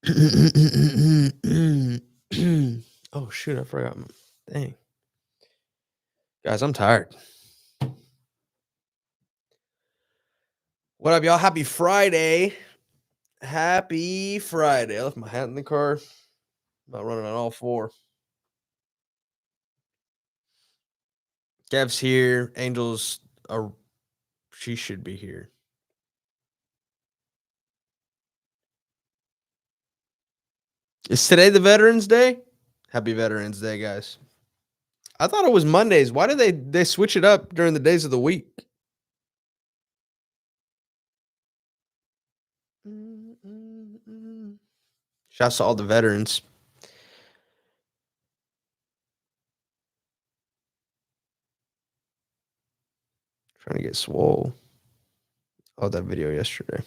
Oh shoot, I forgot. Dang. Guys, I'm tired. What up, y'all? Happy Friday. Happy Friday. I left my hat in the car. About running on all four. Kev's here. Angel's she should be here. Is today the Veterans Day? Happy Veterans Day, guys. I thought it was Mondays. Why do they switch it up during the days of the week? Shouts to all the veterans. Trying to get swole. Oh, that video yesterday.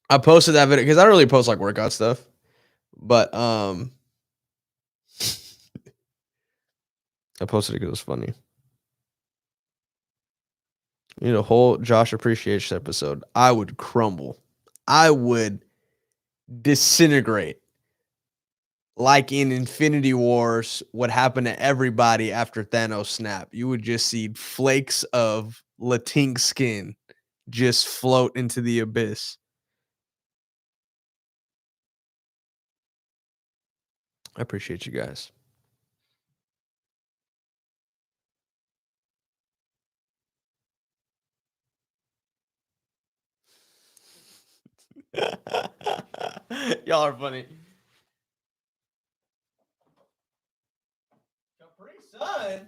I posted that video because I don't really post like workout stuff. But I posted it because it was funny. You know, whole Josh appreciation episode. I would crumble. I would disintegrate. Like in Infinity Wars, what happened to everybody after Thanos snap. You would just see flakes of Latink skin just float into the abyss. I appreciate you guys. Y'all are funny. Capri Sun.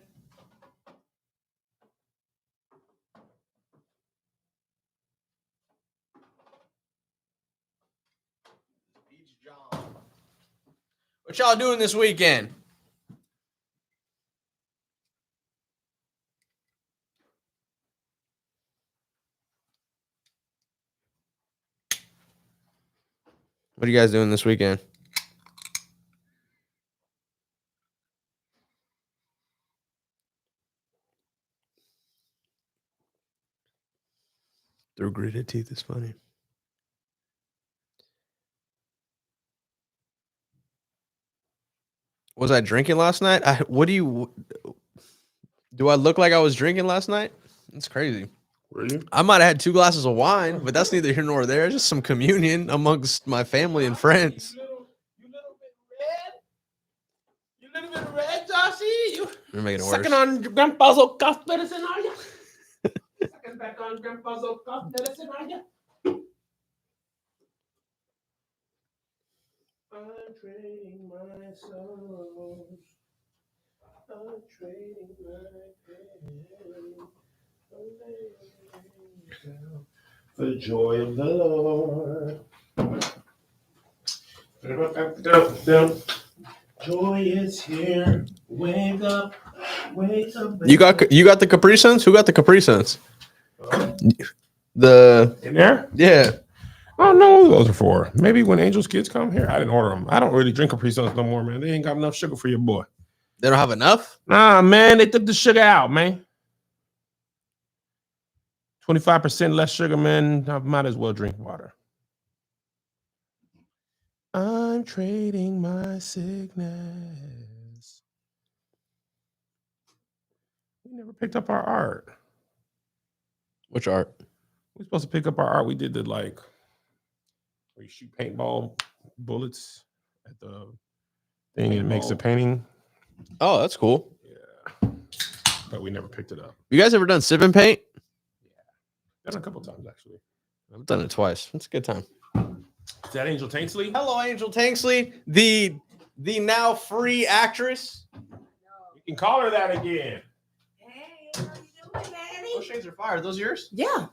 Beach John. What y'all doing this weekend? What are you guys doing this weekend? Through gritted teeth is funny. Was I drinking last night? Do I look like I was drinking last night? It's crazy. Were you? I might have had 2 glasses of wine, but that's neither here nor there. It's just some communion amongst my family and friends. You little bit red, Joshy. You're making it Sucking worse. on Grandpa's old cough medicine, are you? Sucking back on Grandpa's old cough medicine, are you? I'm trading my soul. I'm trading my pain. The joy of the Lord. Joy is here. Wake up. Wake up. You got the Capri Suns? Who got the Capri Suns? The In there? yeah. I don't know who those are for. Maybe when Angel's kids come here, I didn't order them. I don't really drink Capri Suns no more, man. They ain't got enough sugar for your boy. They don't have enough? Nah, man, they took the sugar out, man. 25% less sugar, man. I might as well drink water. I'm trading my sickness. We never picked up our art. Which art? We're supposed to pick up our art. We did the where you shoot paintball bullets at the thing and it makes a painting. Oh, that's cool. Yeah. But we never picked it up. You guys ever done sip and paint? Yeah. Done a couple times, actually. I've done it twice. It's a good time. Is that Angel Tanksley? Hello, Angel Tanksley, the now free actress. You can call her that again. Hey, how you doing, Daddy? Those shades are fire. Are those yours? Yeah.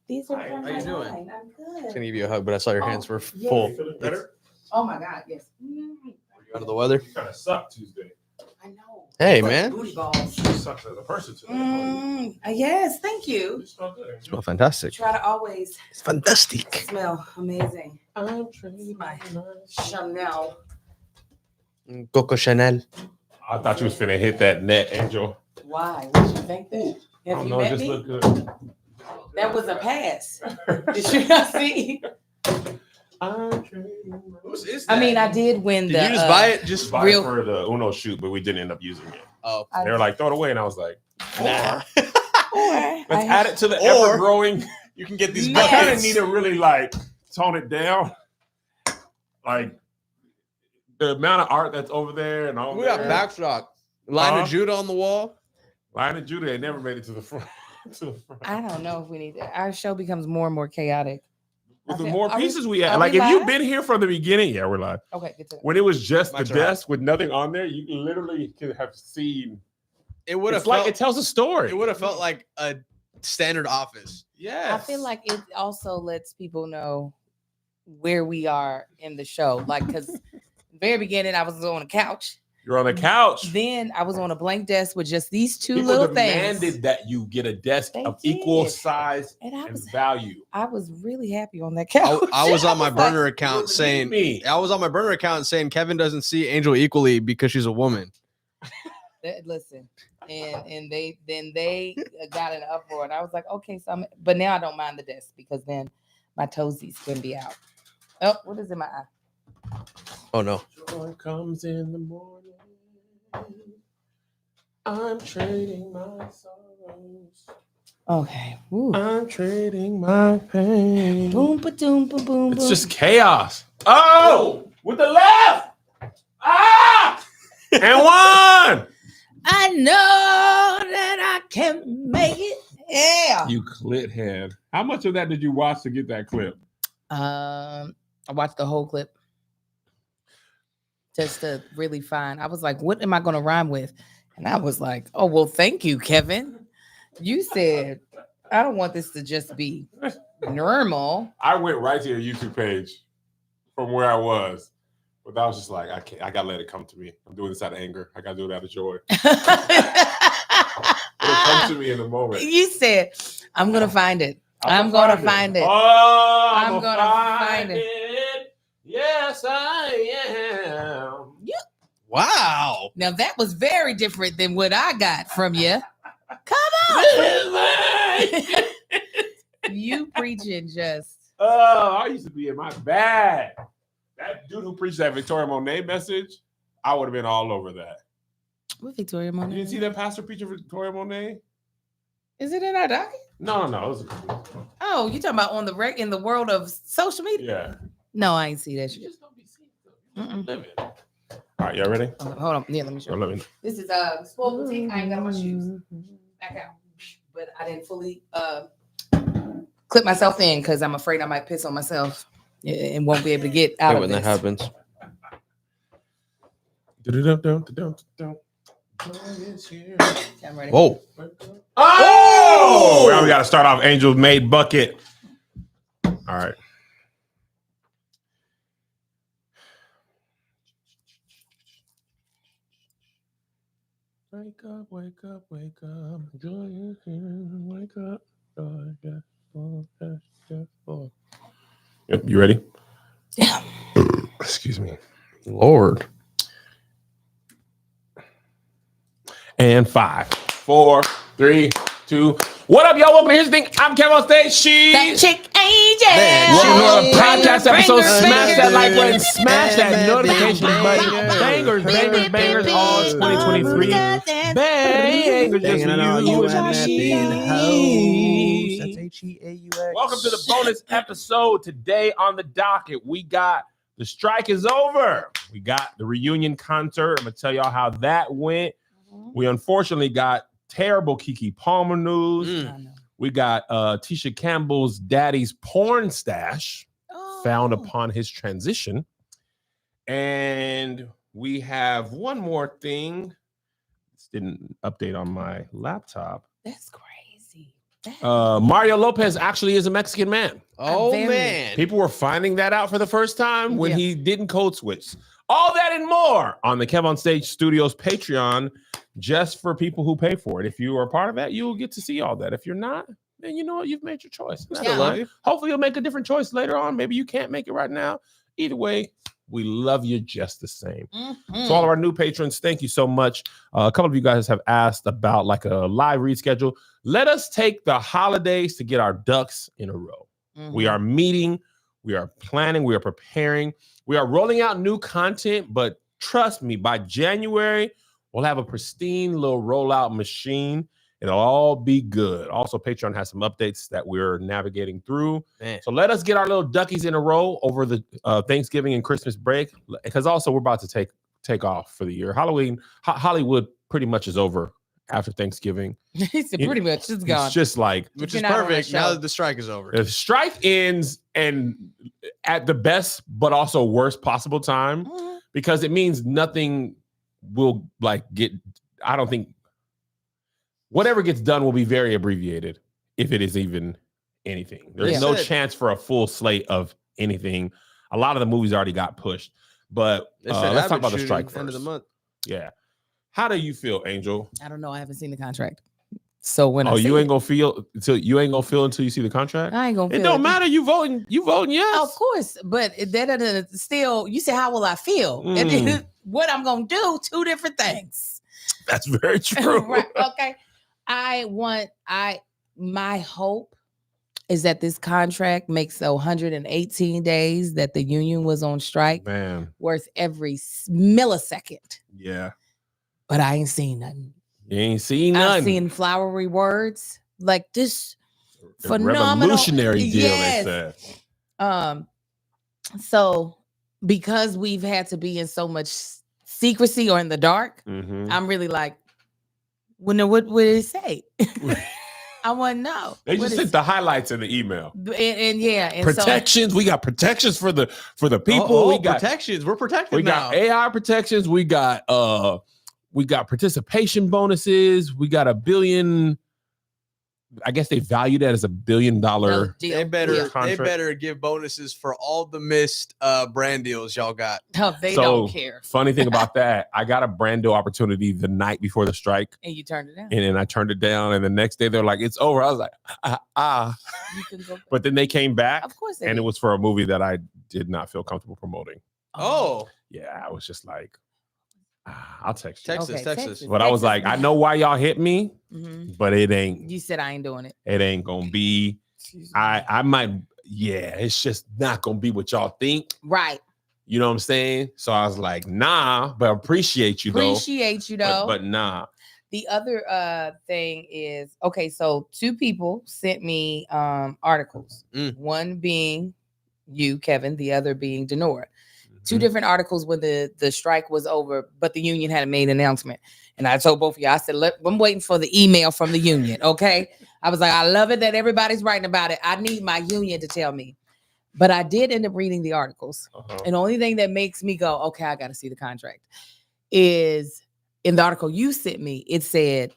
These are Hi, from how you my doing? line. I'm I was good. gonna give you a hug, but I saw your hands were yeah. full. You feeling better? Oh my God, yes. You under the weather? You kind of sucked Tuesday. I know. Hey, But man. Booty balls. You sucked as a person today. Yes, thank you. You smell good. You smell fantastic. Try to always It's fantastic. smell amazing. I'm trading My Chanel. Coco Chanel. I thought you was finna hit that net, Angel. Why? What you think that? I Have don't you know, it met just me? looked good. That was a pass. Did you not see? I'm trading my- Whose is I mean, I that? did win Did the. you just buy it? Just Buy it Real- for the Uno shoot, but we didn't end up using it. Oh, They were like, throw it away, and I was like, nah. let's add it to the Or- ever growing. You can get these Man. I kind of buckets. need to really like tone it down. Like the amount of art that's over there and all We got there. backstock. Line Huh? of Judah on the wall. Lion of Judah, they never made it to the front. to the front. I don't know if we need that. Our show becomes more and more chaotic. With the Okay, more are we- pieces we are had, like we if you've live? been here from the beginning, yeah, we're live. Okay, good to When it was just the Mics are hot. desk with nothing on there, you literally could have seen. It would have It's like felt. it tells a story. It would have felt like a standard office. Yes. I feel like it also lets people know where we are in the show. Like, because very beginning, I was on a couch. you're on the couch. Then I was on a blank desk with just these two People little demanded things. that you get a desk They of equal did. size And I and was value. really happy on that I, couch. I was on my like, burner account "You saying. me. I was on my burner account saying Kevin doesn't see Angel equally because she's a woman. Listen, and they got an uproar, and I was like, okay, so but now I don't mind the desk because then my toesies couldn't be out. Oh, what is in my eye? Oh no. Joy comes in the morning. I'm trading my sorrows. Okay. Woo. I'm trading my pain. Boom, ba doom, boom, boom. It's just chaos. Oh, with the left. Ah, and one. I know that I can make it. Yeah. You clit head. How much of that did you watch to get that clip? I watched the whole clip just to really find. I was like, what am I going to rhyme with? And I was like, oh, well, thank you, Kevin. You said, I don't want this to just be normal. I went right to your YouTube page from where I was, but I was just like, I can't. I gotta let it come to me. I'm doing this out of anger. I gotta do it out of joy. It'll come to me in a moment. You said, I'm going to find it. I'm going to find it. Oh, I'm I'm gonna gonna find find it. Yes, I am. Wow. Now, that was very different than what I got from you. You preaching just. Oh, I used to be in my bag. That dude who preached that Victoria Monet message, I would have been all over that. What Victoria You Monet? didn't see that pastor preaching Victoria Monet? Is it in our docket? No. It was Oh, you talking about on the in the world of social media? yeah. No, I ain't see that You shit. just don't be seeing stuff. You just Mm-mm. live it. All right, y'all ready? Hold on. Yeah, let me show Or you. let me know. This is Sport Boutique. I ain't got my shoes back out, but I didn't fully clip myself in because I'm afraid I might piss on myself and won't be able to get out of when this. that happens. I'm ready. Whoa. Oh! Now we got to start off Angel's Made Bucket. All right. Wake up, wake up, wake up. Joy is here. Wake up. Joy, yes, Lord, yes, yes, Lord. Yep, you ready? Yeah. Excuse me. Lord. And 5, 4, 3, 2. What up, y'all? Welcome to Here's the Thing. I'm Kevin on stage. That She's chick Angel. welcome to another podcast episode. Banger, Smash that banger, like button. banger, Smash that banger, notification button. banger, Bangers, bangers, bangers. All 2023. Bangers just for you and me. H-E-A-U-X. Welcome to the bonus episode. Today on the docket, we got The Strike is Over. We got the reunion concert. I'm going to tell y'all how that went. We unfortunately got terrible Keke Palmer news. Mm. We got Tisha Campbell's daddy's porn stash found upon his transition. And we have one more thing. This didn't update on my laptop. That's crazy. Mario Lopez actually is a Mexican man. Oh, Very- man. People were finding that out for the first time when Yeah. he didn't code switch. All that and more on the Kev on Stage Studios Patreon, just for people who pay for it. If you are a part of that, you'll get to see all that. If you're not, then you know what? You've made your choice. That's Yeah. fine. Hopefully you'll make a different choice later on. Maybe you can't make it right now. Either way, we love you just the same. So all of our new patrons, thank you so much. A couple of you guys have asked about like a live read schedule. Let us take the holidays to get our ducks in a row. We are meeting We are planning. We are preparing. We are rolling out new content, but trust me, by January, we'll have a pristine little rollout machine. It'll all be good. Also, Patreon has some updates that we're navigating through. Man. So let us get our little duckies in a row over the Thanksgiving and Christmas break, because also we're about to take off for the year. Hollywood pretty much is over after Thanksgiving. He said pretty much it's gone. It's just like, Which You're is not on perfect that now show. that the strike is over. the strike ends and at the best but also worst possible time, Mhm. because it means nothing will I don't think whatever gets done will be very abbreviated, if it is even anything. There's Yeah. no Said- chance for a full slate of anything. A lot of the movies already got pushed, but They said let's talk Abbott about the shooting strike end first. of the month. Yeah. How do you feel, Angel? I don't know. I haven't seen the contract. So when I see You ain't it, gonna feel until you see the contract? I ain't gonna feel It don't matter. You voting yes. Of course, but that still. You say, how will I feel? And Mm. then what I'm gonna do? Two different things. That's very true. Right? Okay. My hope is that this contract makes 118 days that the union was on strike Man, worth every millisecond. yeah. But I ain't seen nothing. You ain't seen nothing. I've seen flowery words like this. The phenomenal. revolutionary deal, Yes. they said. So because we've had to be in so much secrecy or in the dark, Mhm. I'm really like, what did it say? I want to know. They What just is- sent the highlights in the email. and yeah, and Protections. We got protections for the people. Oh, we got protections. We're protected we now. got AI protections. We got participation bonuses. We got $1 billion. I guess they valued that as $1 billion. So, They deal. better Yeah. they Contract. better give bonuses for all the missed brand deals y'all got. No, they So, don't care. Funny thing about that, I got a brand new opportunity the night before the strike, And you turned it down. and then I turned it down. And the next day they're like, "It's over." I was like, You can go. But then they came back, Of course, they and it did. was for a movie that I did not feel comfortable promoting. Oh, Yeah, I was just like, I'll text you. Texas, Okay, Texas. Texas. But I was like, I know why y'all hit me, Mhm. but it ain't. You said I ain't doing it. It ain't gonna be. I might. Yeah, it's just not gonna be what y'all think. Right. You know what I'm saying? So I was like, nah, but appreciate you though. Appreciate you though. But nah. The other thing is, okay, so two people sent me articles. Mm. One being you, Kevin, the other being Denora. Two Mhm. different articles when the strike was over, but the union hadn't made an announcement. And I told both of you, I said, I'm waiting for the email from the union. Okay. I was like, I love it that everybody's writing about it. I need my union to tell me. But I did end up reading the articles. Uh-huh. And the only thing that makes me go, okay, I got to see the contract is in the article you sent me, it said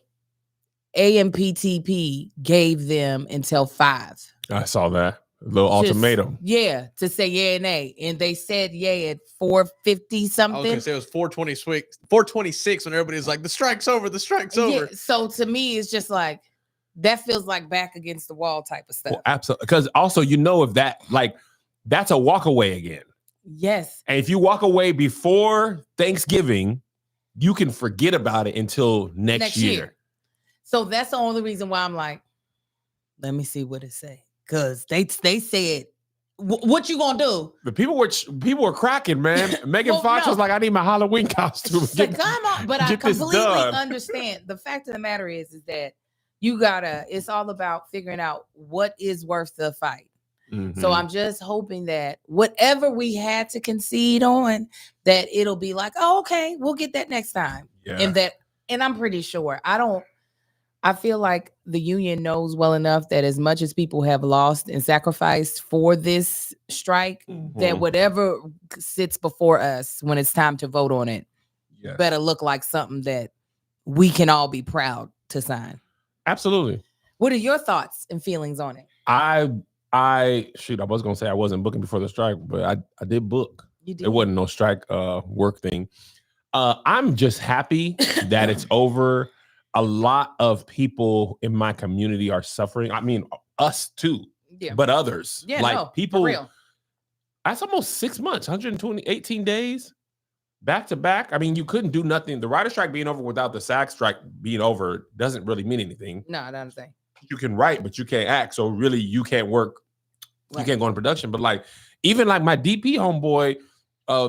AMPTP gave them until 5. I saw that little Just- ultimatum. Yeah, to say yay and nay. And they said yay at 4:50 I was something. gonna say it was 426 when everybody's like, the strike's over, the strike's Yeah, over. so to me, it's just like that feels like back against the wall type of stuff. Well, absolutely. Because also, if that that's a walk away again. Yes. And if you walk away before Thanksgiving, you can forget about it until next year. So that's the only reason why I'm like, let me see what it say. Because they said, what you gonna do? The people were cracking, man. Megan Well, Fox no. was like, I need my Halloween costume. So come on, but I get this completely done. understand. The fact of the matter is that it's all about figuring out what is worth the fight. So Mhm. I'm just hoping that whatever we had to concede on, that it'll be like, oh, okay, we'll get that next time. Yeah. And I'm pretty sure I feel like the union knows well enough that as much as people have lost and sacrificed for this strike, that Mhm. whatever sits before us when it's time to vote on it Yes. better look like something that we can all be proud to sign. Absolutely. What are your thoughts and feelings on it? I was gonna say I wasn't booking before the strike, but I did book. You did. It wasn't no strike work thing. I'm just happy that it's over. A lot of people in my community are suffering. I mean, us too, Yeah. but others. Yeah, like no, for people. real. That's almost 6 months, 18 days back to back. I mean, you couldn't do nothing. The writer strike being over without the SAG strike being over doesn't really mean anything. No, I don't understand. You can write, but you can't act. So really, you can't work. Right. You can't go in production. But like, Even like my DP homeboy,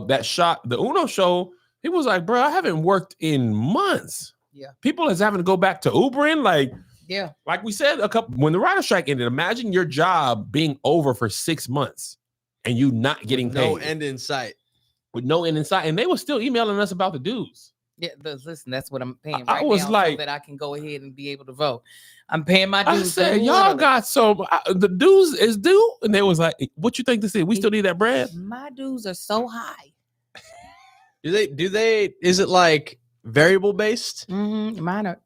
that shot the Uno show, he was like, bro, I haven't worked in months. Yeah. People is having to go back to Ubering. Like we said, when the writer strike ended, imagine your job being over for 6 months and you not getting paid. No end in sight. With no end in sight. And they were still emailing us about the dues. Yeah, listen, that's what I'm paying I right was now like, so that I can go ahead and be able to vote. I'm paying my dues. I said, y'all got the dues is due. And they was like, what you think this is? We still need that bread? My dues are so high. Do they, is it like variable based? Mine are.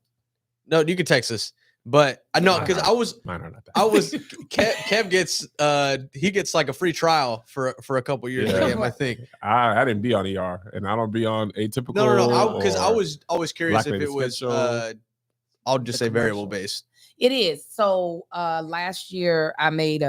No, you can text us. But I know because mine are not that. Kev gets he gets like a free trial for a couple years. Yeah. I think. I didn't be on ER and I don't be on Atypical. No. Because I was always curious Black if it Lady was Sketch I'll just say variable based. It is. So last year I made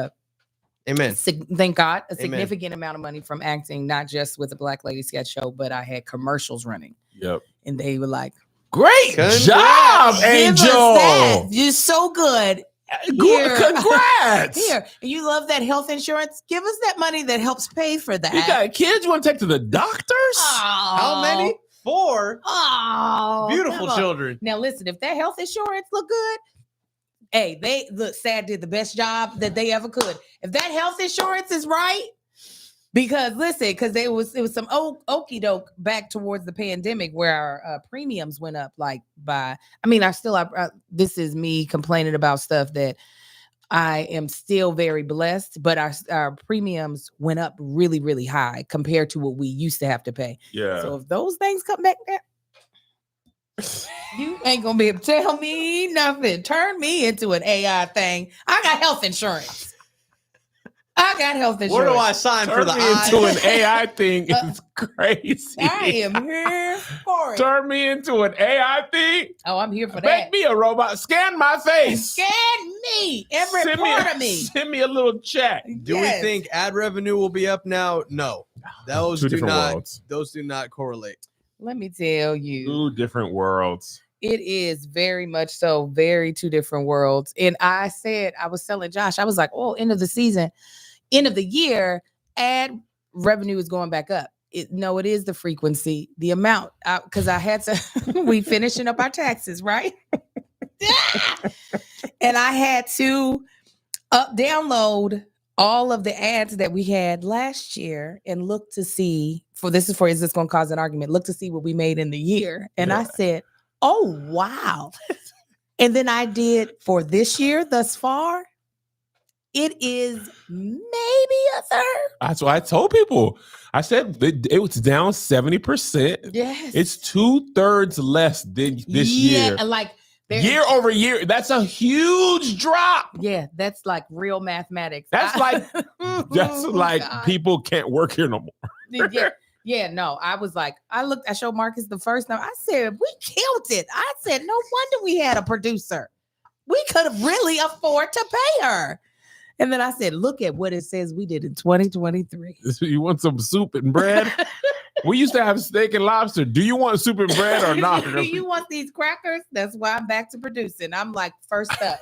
Amen. Thank God, a significant amount of money from acting, not just with the Black Lady Sketch Show, but I had commercials running. Yep. And they were like, great job, Angel. You're so good. Congrats. Here. And you love that health insurance? Give us that money that helps pay for that. You got kids you want to take to the doctors? How many? 4. Oh, beautiful children. Now listen, if that health insurance look good, hey, they look SAD did the best job that they ever could. If that health insurance is right, because it was some okey doke back towards the pandemic where our premiums went up this is me complaining about stuff that I am still very blessed, but our premiums went up really, really high compared to what we used to have to pay. Yeah. So if those things come back down, you ain't gonna be able to tell me nothing. Turn me into an AI thing. I got health insurance. Where do I sign for the into an AI thing? It's crazy. I am here for it. Turn me into an AI thing. Oh, I'm here for that. Make me a robot. Scan my face. Scan me. Every part of me. Send me a little check. Do we think ad revenue will be up now? No. Those do not correlate. Let me tell you. 2 different worlds. It is very much so, very 2 different worlds. And I was telling Josh, I was like, oh, end of the year, ad revenue is going back up. It is the frequency, the amount, because I had to, we finishing up our taxes, right? And I had to download all of the ads that we had last year and look to see, is this going to cause an argument? Look to see what we made in the year. And I said, oh, wow. And then I did for this year thus far. It is maybe a third. That's what I told people. I said it was down 70%. Yes. It's 2/3 less than this year. Like year over year. That's a huge drop. Yeah, that's like real mathematics. That's like God. People can't work here no more. Yeah, no. I was like, I showed Marcus the first time. I said, we killed it. I said, no wonder we had a producer. We could have really afford to pay her. And then I said, look at what it says we did in 2023. You want some soup and bread? We used to have steak and lobster. Do you want soup and bread or not? Do you want these crackers? That's why I'm back to producing. I'm like first up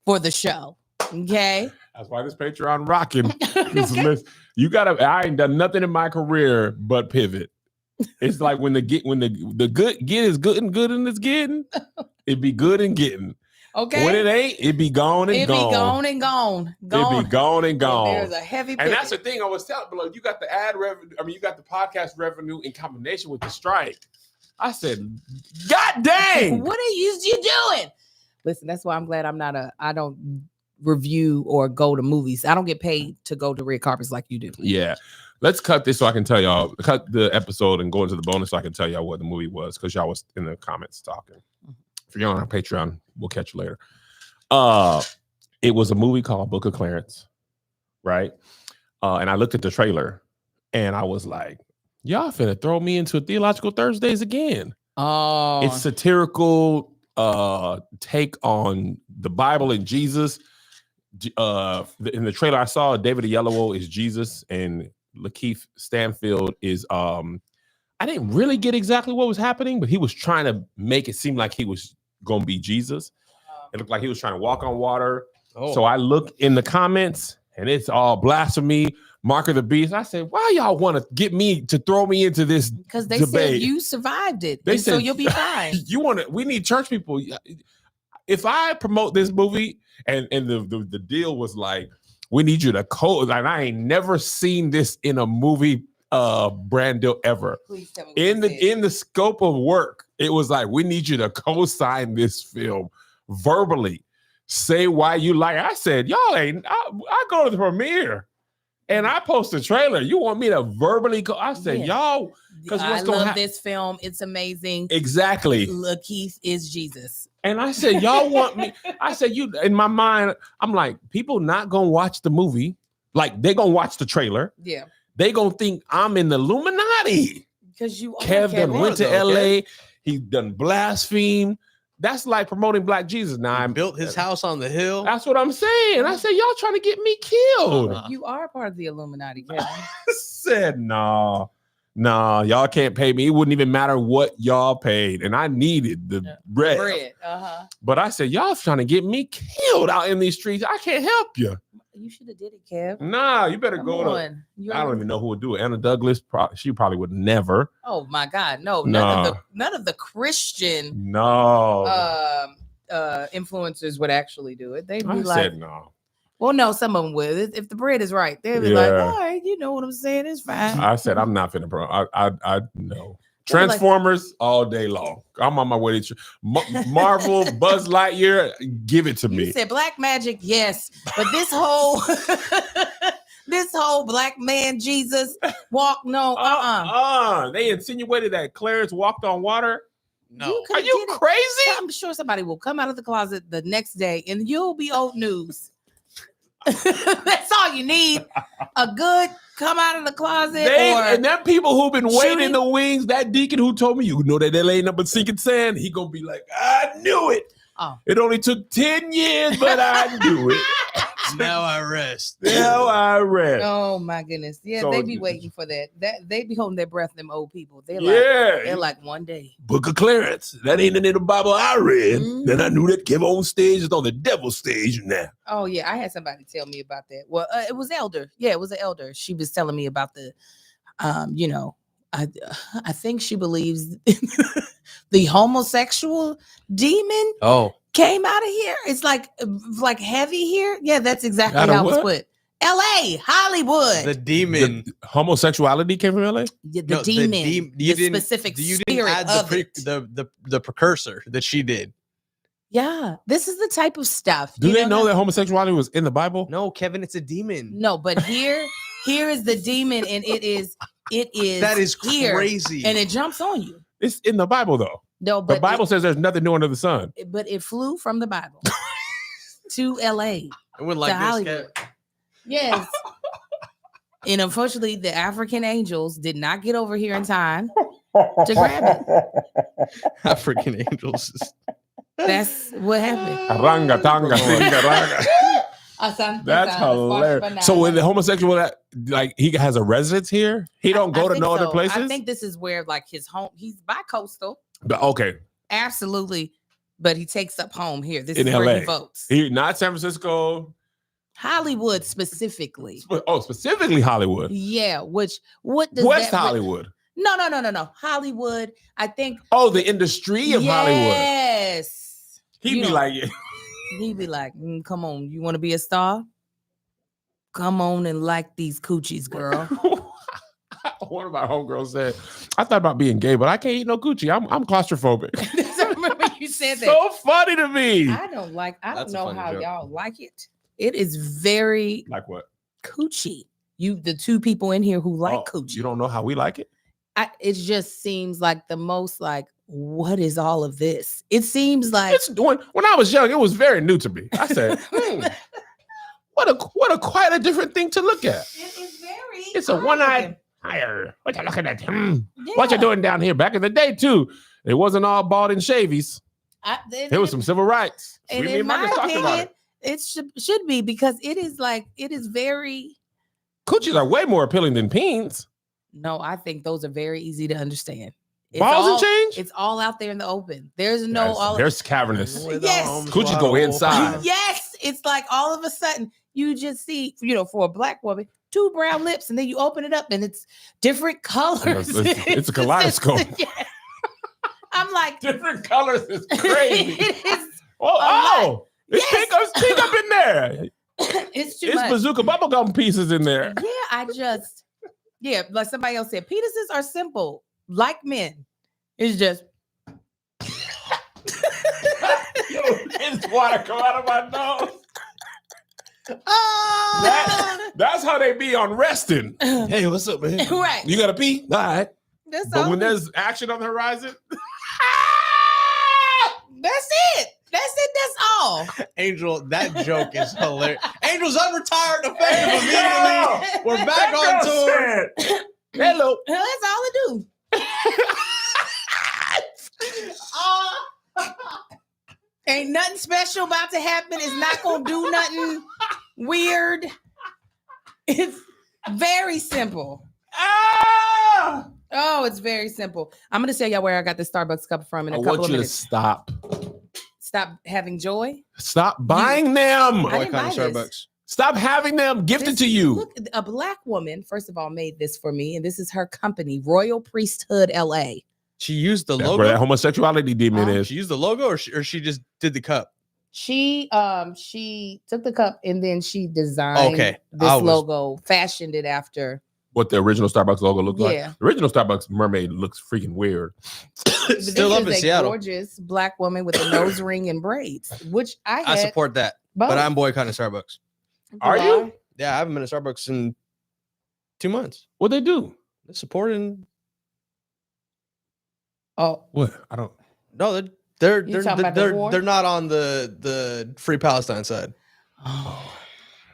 for the show. Okay. That's why this Patreon rocking. I ain't done nothing in my career but pivot. It's like when the good get is good and it's getting, it be good and getting. Okay. When it ain't, it be gone and gone. It be gone and gone. It be gone and gone. There's a heavy pivot. And that's the thing I was telling below. You got the ad revenue. You got the podcast revenue in combination with the strike. I said, God dang. What are you doing? Listen, that's why I'm glad I don't review or go to movies. I don't get paid to go to red carpets like you do. Yeah. Let's cut this so I can tell y'all, cut the episode and go into the bonus so I can tell y'all what the movie was, because y'all was in the comments talking. If you're on our Patreon, we'll catch you later. It was a movie called Book of Clarence, right? And I looked at the trailer and I was like, y'all finna throw me into Theological Thursdays again. Oh. It's satirical take on the Bible and Jesus. In the trailer I saw, David Oyelowo is Jesus and Lakeith Stanfield is I didn't really get exactly what was happening, but he was trying to make it seem like he was going to be Jesus. It looked like he was trying to walk on water. Oh. So I look in the comments and it's all blasphemy. Mark of the Beast. I said, why y'all want to get me to throw me into this Because they debate? said you survived it. They and so said- you'll be fine. We need church people. If I promote this movie and the deal was like, we need you to and I ain't never seen this in a movie brand deal ever. Please tell me what you said. In the scope of work, it was like, we need you to co-sign this film verbally. Say why you like it. I said, y'all ain't, I go to the premiere and I post a trailer. You want me to verbally go? I said, Yeah. y'all, because I what's going love to happen? this film. It's amazing. Exactly. Lakeith is Jesus. And I said, y'all want me? I said, you, in my mind, I'm like, people not going to watch the movie. Like, they going to watch the trailer. Yeah. They going to think I'm in the Illuminati. Because you are Kev done Kevin. went to though, LA. He done blasphemed. That's like promoting Black Jesus. Now, He built his house on the hill. That's what I'm saying. I said, y'all trying to get me killed. Uh-huh. You are part of the Illuminati, Kevin. I said, no, y'all can't pay me. It wouldn't even matter what y'all paid. And I needed the bread. Bread. Uh-huh. But I said, y'all trying to get me killed out in these streets. I can't help you. You should have did it, Kev. Nah, you better Come go to. on. I don't even know who would do it. Anna Douglas, she probably would never. Oh my God. No, Nah. none of the Christian No. influencers would actually do it. They'd be I like, said no. well, no, some of them would. If the bread is right, they'd be Yeah. like, all right, you know what I'm saying? It's fine. I said I'm not finna pro. I know. They'd be like- Transformers all day long. I'm on my way to Marvel, Buzz Lightyear. Give it to You me. said black magic, yes, but this whole this whole black man Jesus walk, no, They insinuated that Clarence walked on water. No. You Are you did it. crazy? I'm sure somebody will come out of the closet the next day and you'll be old news. That's all you need. A good come out of the closet And them people who've been waiting in shooting- the wings, that deacon who told me, you know that ain't nothing but sinking sand, he gonna be like, I knew it. Oh. It only took 10 years, but I knew it. Now I rest. Now I read. Oh my goodness. Yeah, So- they be waiting for that. They be holding their breath, them old people. They're Yeah. like one day. Book of Clarence. That ain't in the Bible I read. Mhm. Then I knew that Kev on stage is on the devil's stage now. Oh yeah, I had somebody tell me about that. Well, it was elder. Yeah, it was an elder. She was telling me about the, I think she believes the homosexual demon Oh, came out of here. It's like heavy here. Yeah, that's exactly Out of how it was what? put. L.A., Hollywood. the demon. The homosexuality came from LA? The No, demon. you The didn't- specific you didn't spirit add of it. the precursor that she did. Yeah, this is the type of stuff. Do you they know how- that homosexuality was in the Bible? No, Kevin, it's a demon. No, but here is the demon, and it is That is here, crazy. and it jumps on you. It's in the Bible, though. No, but The Bible says there's nothing new under the sun. but it flew from the Bible to LA. It went like to this. Hollywood. Kev. Yes. And unfortunately, the African angels did not get over here in time to grab it. African angels. That's what happened. Ranga, tanga, singa, ranga. That's hilarious. So with the homosexual, like he has a residence here, he don't go I to think no other so. places. I think this is where like his home. He's bi-coastal, But okay, absolutely, but he takes up home here. This In is where LA. he votes. he not San Francisco. Hollywood specifically. Oh, specifically Hollywood, Yeah, what does West that Hollywood. No. Hollywood. I think Oh, the industry of Hollywood. Yes. He'd You be know, like, He'd be like, come on, you want to be a star? Come on and like these coochies, girl. one of my homegirls said, I thought about being gay, but I can't eat no coochie. I'm claustrophobic. I remember you said that. So funny to me. I don't That's a know funny how joke. y'all like it. It is very Like what? coochie. The two people in here who like Oh, coochie. you don't know how we like it? It just seems like the most like, what is all of this? It seems like It's when I was young, it was very new to me. I said, what a quite a different thing to look at. it is very. It's a one-eyed higher. What you looking at? What you Yeah. doing down here? Back in the day, too. It wasn't all bald and shavies. There was some civil rights. And Me in and my Marcus talked about opinion, it. it should be because it is very. Coochies are way more appealing than peens. No, I think those are very easy to understand. It's Balls all, and change? It's all out there in the open. There's no all. There's cavernous. Where the Yes. homes Coochie wide go open. inside. Yes, it's like all of a sudden you just see, for a black woman, two brown lips, and then you open it up and it's different colors. It's a kaleidoscope. Yeah. I'm like, Different colors is crazy. it is. Oh, it's Yes. pink up in there. It's too It's much. bazooka bubblegum pieces in there. Yeah, like somebody else said, penises are simple, like men. It's just It's water come out of my nose. oh, That's how they be on resting. Hey, what's up, man? right. You gotta pee? All right. That's But all. when there's action on the horizon, That's it. That's all. Angel, that joke is hilarious. Angel's unretired effective immediately. We're back on tour. Hello. That's all it do. Ain't nothing special about to happen. It's not gonna do nothing weird. It's very simple. Ah! Oh, it's very simple. I'm gonna tell y'all where I got the Starbucks cup from in a I couple want of you to minutes. stop. Stop having joy. Stop buying them. I didn't buy Boycotting this. Starbucks. Stop having them gifted to you. Look, a black woman, first of all, made this for me, and this is her company, Royal Priesthood LA. She used the That's where that logo. homosexuality demon is. She used the logo, or she just did the cup. She took the cup and then she designed this logo, fashioned it after. What the original Starbucks logo looked like. Yeah. The original Starbucks mermaid looks freaking weird. Still up in This is a Seattle. gorgeous black woman with a nose ring and braids, which I had. I support that, both. but I'm boycotting Starbucks. Are you? Yeah, I haven't been to Starbucks in 2 months. What they do? They're supporting. Oh, What? I don't. No, they're You talking about the war? they're not on the Free Palestine side.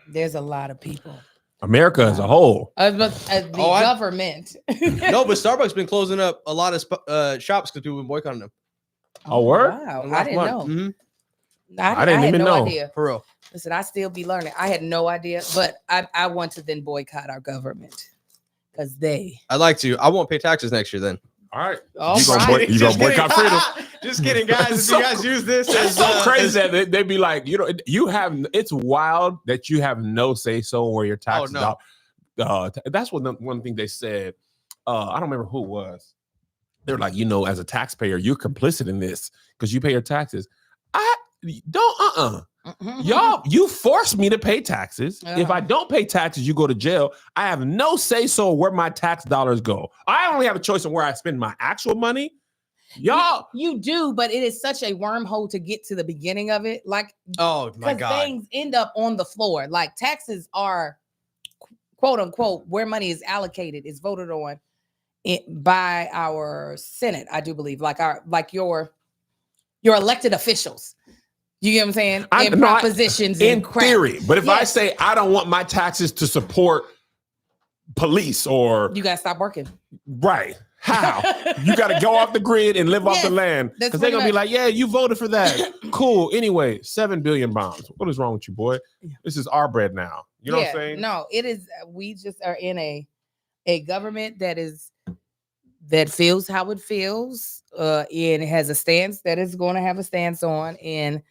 there's a lot of people. America as a whole. But the government. No, but Starbucks been closing up a lot of shops because people been boycotting them. Oh, word? Wow, in the I last didn't month. know. Mhm. I didn't had even no know. idea. For real. Listen, I still be learning. I had no idea, but I want to then boycott our government because they. I'd like to. I won't pay taxes next year then. All right. All You gonna right. boy- you gonna boycott freedom? Just kidding, guys. That's If you guys use this, That's as, so crazy as- that they be like, you have. It's wild that you have no say so where your taxes. no. That's one thing they said. I don't remember who it was. They're like, as a taxpayer, you're complicit in this because you pay your taxes. I don't. Y'all, you force me to pay taxes. If I don't pay taxes, you go to jail. I have no say so where my tax dollars go. I only have a choice on where I spend my actual money. Y'all, you do, but it is such a wormhole to get to the beginning of it. Like, oh my because god. things end up on the floor. Like taxes are, quote unquote, where money is allocated is voted on by our Senate. I do believe, like your elected officials. You get what I'm saying? In propositions, in crap. theory. But if I Yes. say I don't want my taxes to support police or You gotta stop working. right, how you got to go off the grid and live off the Yes, land that's because they're gonna be pretty like, yeah, you voted for that. Cool. Anyway, 7 billion bombs. What is wrong with you, boy? Yeah. This is our bread now. You know what I'm saying? No, it is. We just are in a government that feels how it feels, and has a stance that is going to have a stance on. And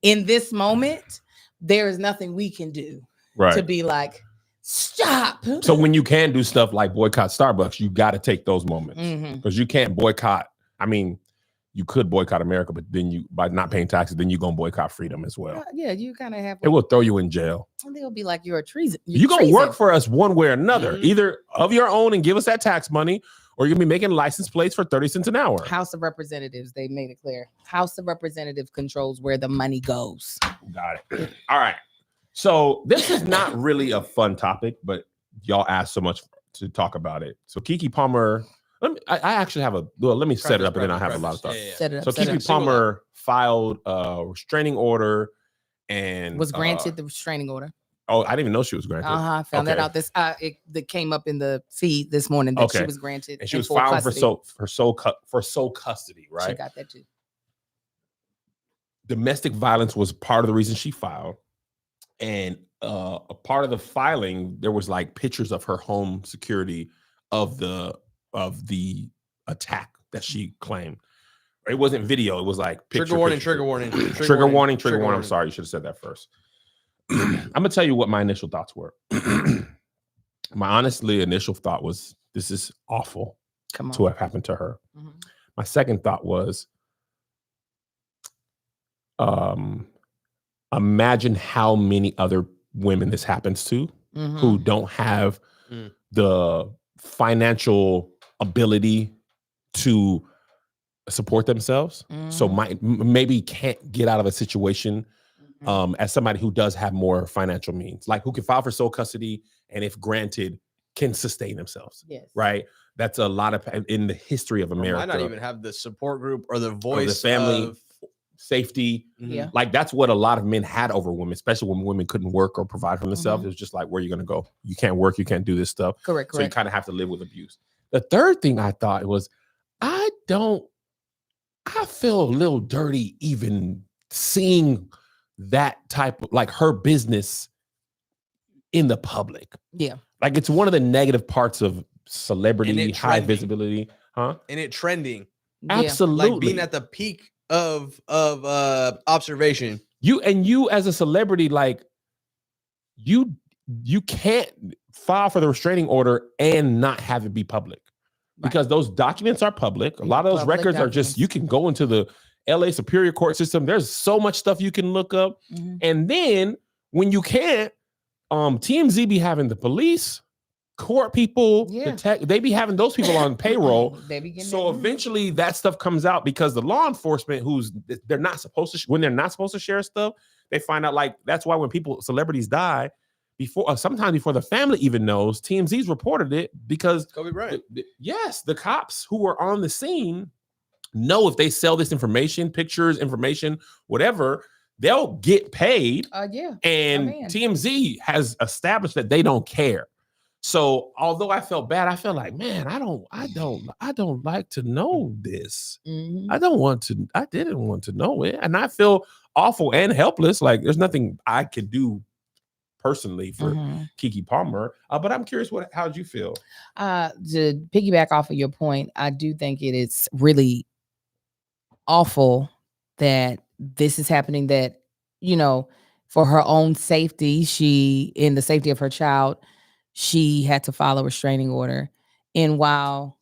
in this moment, there is nothing we can do Right. to be like, stop. So when you can do stuff like boycott Starbucks, you got to take those moments Mhm. because you can't boycott. I mean, you could boycott America, but then by not paying taxes, then you're gonna boycott freedom as well. Yeah, you kind of have. It will throw you in jail. They'll be like, you're a treason. You're gonna treason. work for us one way or another, Mhm. either of your own and give us that tax money, or you're gonna be making license plates for 30 cents an hour. House of Representatives. They made it clear. House of Representatives controls where the money goes. Got it. All right. So this is not really a fun topic, but y'all asked so much to talk about it. So Keke Palmer, I actually have let me set it up and then I have a lot of stuff. Yeah. Set it up. So set it Keke up. Palmer filed a restraining order and Was granted the restraining order. Oh, I didn't even know she was granted. I found that Okay. out. That came up in the feed this morning that she Okay. was granted. And she in was full filed custody. for sole custody, She right? got that too. Domestic violence was part of the reason she filed. And a part of the filing, there was like pictures of her home security of the attack that she claimed. It wasn't video. It was like Trigger warning, trigger warning. Trigger warning. I'm sorry. You should have said that first. I'm going to tell you what my initial thoughts were. My honestly initial thought was, this is awful Come to on. have happened to her. Mhm. My second thought was, imagine how many other women this happens to who Mhm. don't have Mm. the financial ability to support themselves. So maybe can't get out of a situation as somebody who does have more financial means, like who can file for sole custody and if granted can sustain themselves. Yes. Right. That's a lot of in the history of Or America. might not even have the support group or the or voice the family of safety. Yeah. Like that's what a lot of men had over women, especially when women couldn't work or provide for themselves. It was just like, where are you going to go? You can't work. You can't do this stuff. Correct. So you kind of have to live with abuse. The third thing I thought was, I feel a little dirty even seeing that type of, like, her business in the public. Yeah. Like, it's one of the negative parts of celebrity, high trending. visibility. Huh? And it trending. Yeah. Absolutely. Like being at the peak of observation. You as a celebrity, like, you can't file for the restraining order and not have it be public. Because those documents are public. A lot of those Public records are just, documents. you can go into the LA Superior Court system. There's so much stuff you can look up. And then when you can't, TMZ be having the police, court people, they be having those people on payroll. They be getting So eventually that stuff comes out because the law enforcement they're not supposed to, when they're not supposed to share stuff, they find out. Like, that's why when celebrities die, sometime before the family even knows, TMZ's reported it because Kobe Bryant. Yes, the cops who were on the scene know if they sell this information, pictures, information, whatever, they'll get paid. Yeah. And TMZ has established that they don't care. So although I felt bad, I felt like, man, I don't like to know this. I didn't want to know it. And I feel awful and helpless. Like, there's nothing I could do personally for Keke Palmer. But I'm curious, how'd you feel? To piggyback off of your point, I do think it is really awful that this is happening, that, for her own safety, in the safety of her child, she had to file a restraining order. And while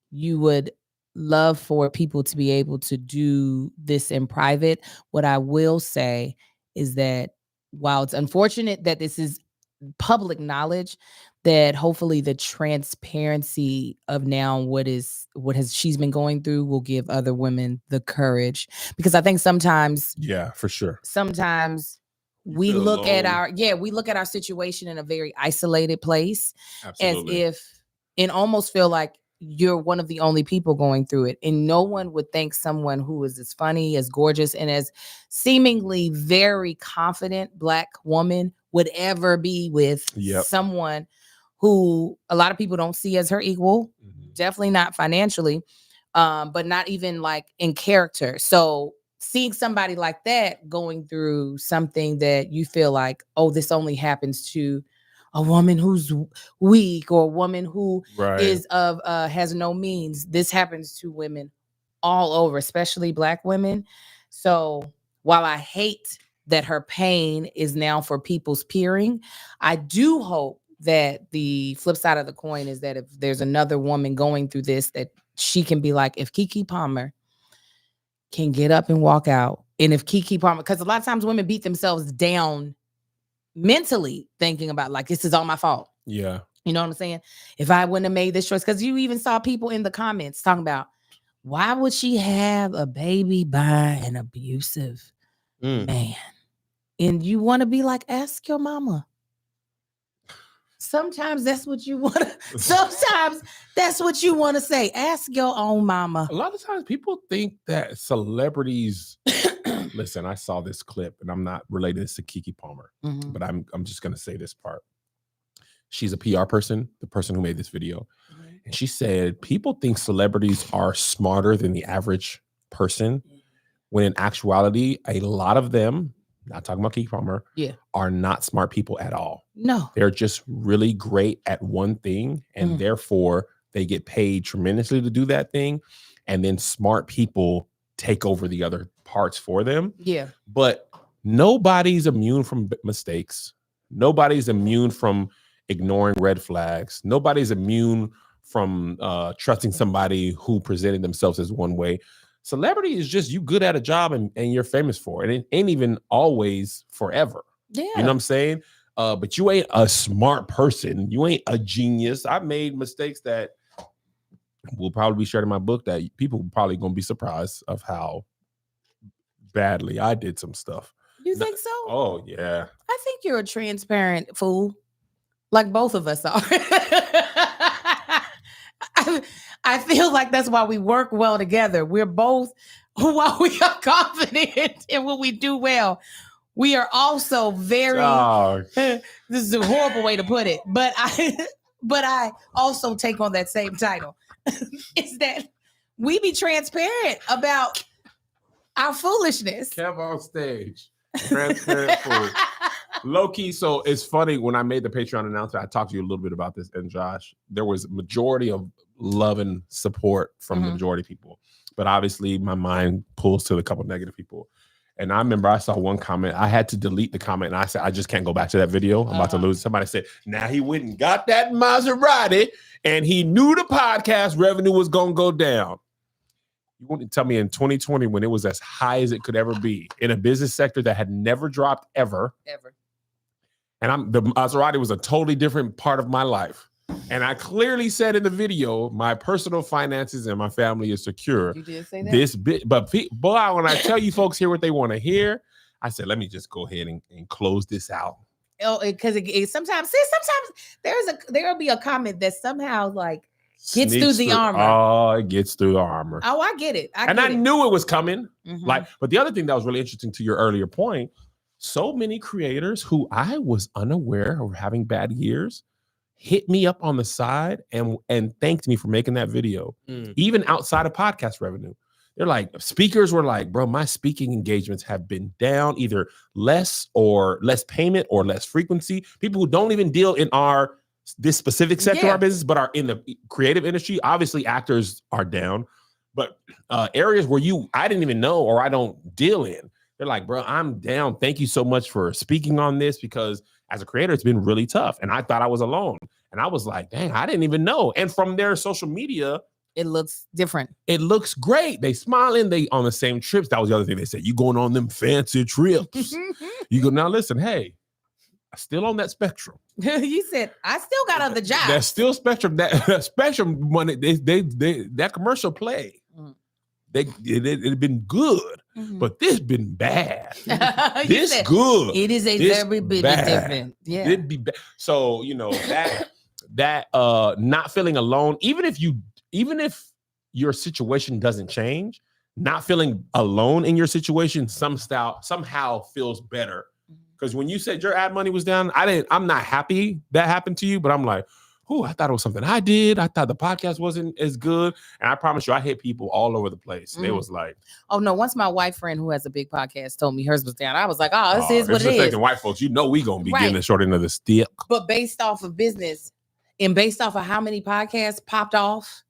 you would love for people to be able to do this in private, what I will say is that while it's unfortunate that this is public knowledge, that hopefully the transparency of now what she's been going through will give other women the courage. Because I think sometimes, yeah, for sure, sometimes we look at our situation in a very isolated place. Absolutely. And almost feel like you're one of the only people going through it. And no one would think someone who is as funny, as gorgeous, and as seemingly very confident Black woman would ever be with someone who a lot of people don't see as her equal. Definitely not financially, but not even like in character. So seeing somebody like that going through something that you feel like, oh, this only happens to a woman who's weak or a woman who is has no means. This happens to women all over, especially Black women. So while I hate that her pain is now for people's peering, I do hope that the flip side of the coin is that if there's another woman going through this, that she can be like, if Keke Palmer can get up and walk out, and if Keke Palmer, because a lot of times women beat themselves down mentally thinking about, like, this is all my fault. Yeah. You know what I'm saying? If I wouldn't have made this choice, because you even saw people in the comments talking about, why would she have a baby by an abusive man? And you want to be like, ask your mama. Sometimes that's what you want to. Sometimes that's what you want to say. Ask your own mama. A lot of times people think that celebrities. Listen, I saw this clip, and I'm not related this to Keke Palmer, but I'm just gonna say this part. She's a PR person, the person who made this video, and she said people think celebrities are smarter than the average person, when in actuality, a lot of them, not talking about Keke Palmer, are not smart people at all. No. They're just really great at one thing, and therefore they get paid tremendously to do that thing. And then smart people take over the other parts for them. Yeah. But nobody's immune from mistakes. Nobody's immune from ignoring red flags. Nobody's immune from trusting somebody who presented themselves as one way. Celebrity is just you good at a job and you're famous for it. And it ain't even always forever. Yeah. You know what I'm saying? But you ain't a smart person. You ain't a genius. I've made mistakes that will probably be shared in my book that people probably going to be surprised of how badly I did some stuff. You think so? Oh, yeah. I think you're a transparent fool, like both of us are. I feel like that's why we work well together. We're both, while we are confident in what we do well, we are also very, this is a horrible way to put it, but I also take on that same title. Is that we be transparent about our foolishness. Kev on stage. Transparent fool. Low key, so it's funny when I made the Patreon announcement, I talked to you a little bit about this, and Josh, there was a majority of love and support from the majority of people. But obviously my mind pulls to a couple negative people. And I remember I saw one comment. I had to delete the comment. And I said, I just can't go back to that video. I'm about to lose. Somebody said, now he went and got that Maserati and he knew the podcast revenue was going to go down. You want to tell me in 2020 when it was as high as it could ever be in a business sector that had never dropped ever. And the Maserati was a totally different part of my life. And I clearly said in the video, my personal finances and my family is secure. You did say that? This bit, but boy, when I tell you folks hear what they want to hear, I said, let me just go ahead and close this out. Oh, because sometimes there'll be a comment that somehow like gets through the armor. Oh, it gets through the armor. Oh, I get it. I knew it was coming. But the other thing that was really interesting to your earlier point, so many creators who I was unaware of having bad years hit me up on the side and thanked me for making that video, even outside of podcast revenue. They're like, speakers were like, bro, my speaking engagements have been down, either less payment or less frequency. People who don't even deal in this specific sector of our business, but are in the creative industry. Obviously, actors are down, but areas where I didn't even know or I don't deal in, they're like, bro, I'm down. Thank you so much for speaking on this, because as a creator, it's been really tough. And I thought I was alone. And I was like, dang, I didn't even know. And from their social media, it looks different. It looks great. They smiling. They on the same trips. That was the other thing they said. You going on them fancy trips. You go, now listen, hey, I still on that spectrum. You said, I still got other jobs. That's still spectrum. That spectrum money, they that commercial play. It had been good, but this been bad. This good. It is a very bit different. Yeah. It'd be bad. So, that not feeling alone, even if your situation doesn't change, not feeling alone in your situation somehow feels better. Because when you said your ad money was down, I'm not happy that happened to you, but I'm like, I thought it was something I did. I thought the podcast wasn't as good. And I promise you, I hit people all over the place. They was like, oh no, once my white friend who has a big podcast told me hers was down, I was like, oh, this is what it is. White folks, we going to be getting the short end of the stick. But based off of business and based off of how many podcasts popped off,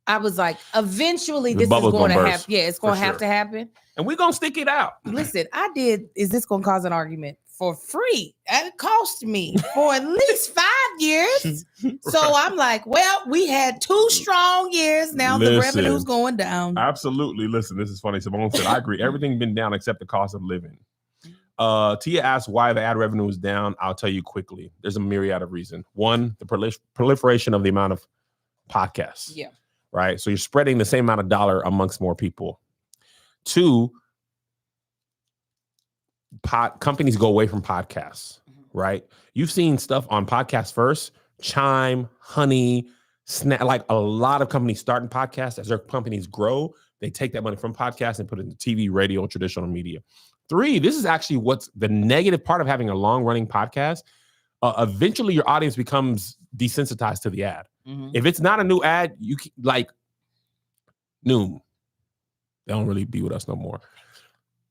I was like, eventually this is going to happen. Yeah, it's going to have to happen. And we're going to stick it out. Listen, is this going to cause an argument? For free. And it cost me for at least 5 years. So I'm like, well, we had 2 strong years. Now the revenue's going down. Absolutely. Listen, this is funny. Simone said, I agree. Everything's been down except the cost of living. Tia asked why the ad revenue is down. I'll tell you quickly. There's a myriad of reasons. One, the proliferation of the amount of podcasts. Yeah. Right. So you're spreading the same amount of dollar amongst more people. 2, companies go away from podcasts, right? You've seen stuff on Podcast First, Chime, Honey, Snap, like a lot of companies starting podcasts. As their companies grow, they take that money from podcasts and put it into TV, radio, traditional media. 3, this is actually what's the negative part of having a long-running podcast. Eventually, your audience becomes desensitized to the ad. If it's not a new ad, you like Noom. They don't really be with us no more.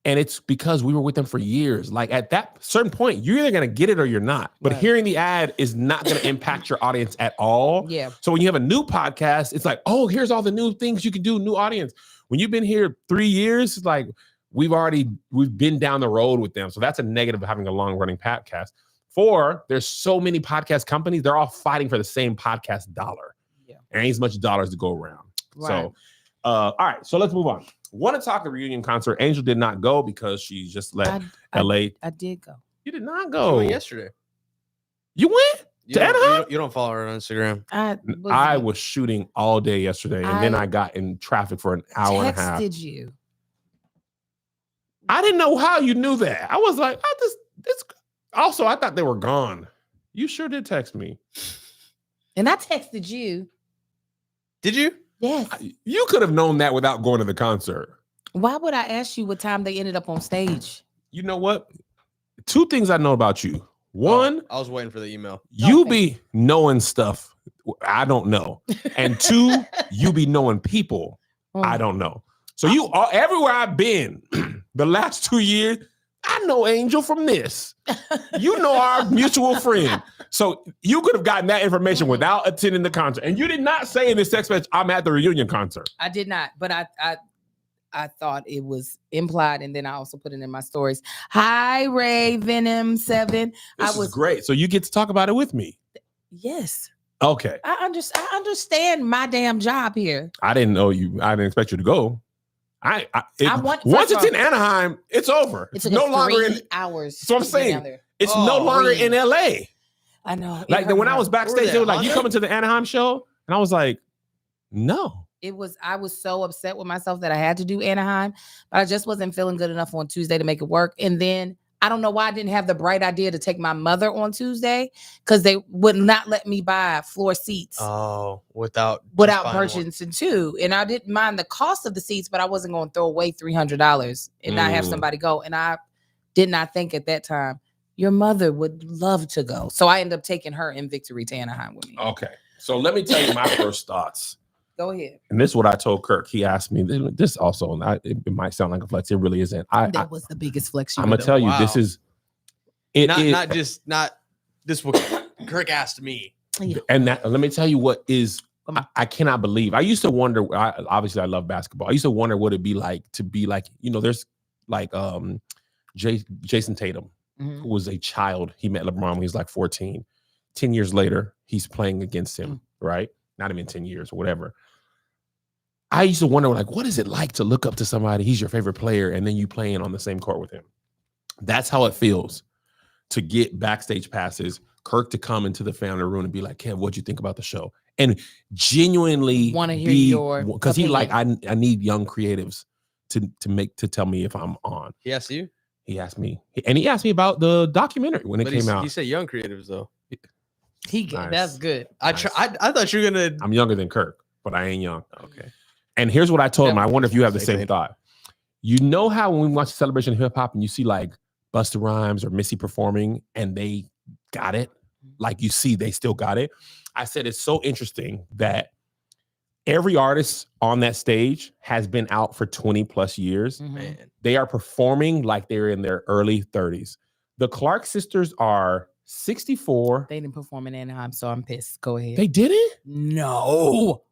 And it's because we were with them for years. Like at that certain point, you're either going to get it or you're not. But hearing the ad is not going to impact your audience at all. Yeah. So when you have a new podcast, it's like, oh, here's all the new things you can do, new audience. When you've been here 3 years, it's like we've been down the road with them. So that's a negative of having a long running podcast. 4, there's so many podcast companies. They're all fighting for the same podcast dollar. Yeah. There ain't as much dollars to go around. Right. So, all right. So let's move on. Want to talk the reunion concert. Angel did not go because she just left LA. I did go. You did not She go. went yesterday. You went? To Anaheim? You don't follow her on Instagram. I was shooting all day yesterday, and then I got in traffic for an hour and a half. Texted you. I didn't know how you knew that. I was like, this. Also, I thought they were gone. You sure did text me. And I texted you. Did you? Yes. You could have known that without going to the concert. Why would I ask you what time they ended up on stage? You know what? 2 things I know about you. One, I was waiting for the email. you be knowing stuff I don't know. And 2, you be knowing people I don't know. So you are everywhere I've been the last 2 years. I know Angel from this. You know our mutual friend. So you could have gotten that information without attending the concert. And you did not say in this text message, I'm at the reunion concert. I did not, but I thought it was implied, and then I also put it in my stories. Hi, Ray Venom 7. This is great. So you get to talk about it with me. Yes. Okay. I understand my damn job here. I didn't know you. I didn't expect you to go. Once it's in Anaheim, it's over. It's no longer in hours. So I'm saying it's no longer in LA. I know. Like when I was backstage, they were like, "You coming to the Anaheim show?" And I was like, "No." I was so upset with myself that I had to do Anaheim, but I just wasn't feeling good enough on Tuesday to make it work. And then I don't know why I didn't have the bright idea to take my mother on Tuesday, because they would not let me buy floor seats. Oh, without purchasing 2. And I didn't mind the cost of the seats, but I wasn't going to throw away $300 and not have somebody go. And I did not think at that time your mother would love to go. So I ended up taking her in victory to Anaheim with me. Okay. So let me tell you my first thoughts. Go ahead. And this is what I told Kirk. He asked me, this also, it might sound like a flex. It really isn't. That was the biggest flex. I'm going to tell you, this is. Not this what Kirk asked me. And let me tell you what is, I cannot believe. I used to wonder, obviously I love basketball. I used to wonder what it'd be like to be like, there's like Jason Tatum, who was a child. He met LeBron when he was like 14. 10 years later, he's playing against him, right? Not even 10 years or whatever. I used to wonder, like, what is it like to look up to somebody? He's your favorite player, and then you playing on the same court with him. That's how it feels to get backstage passes, Kirk to come into the family room and be like, Kev, what'd you think about the show? And genuinely want to hear your, because he like, I need young creatives to tell me if I'm on. He asked you? He asked me. And he asked me about the documentary when it came out. He said young creatives, though. Nice. That's good. I thought you were gonna. I'm younger than Kirk, but I ain't young. Okay. And here's what I told him. I wonder if you have the same thought. You know how when we watch Celebration of Hip Hop and you see like Busta Rhymes or Missy performing and they got it, like you see they still got it. I said it's so interesting that every artist on that stage has been out for 20 plus years. Man, they are performing like they're in their early 30s. The Clark sisters are 64. They didn't perform in Anaheim, so I'm pissed. Go ahead. They didn't? No.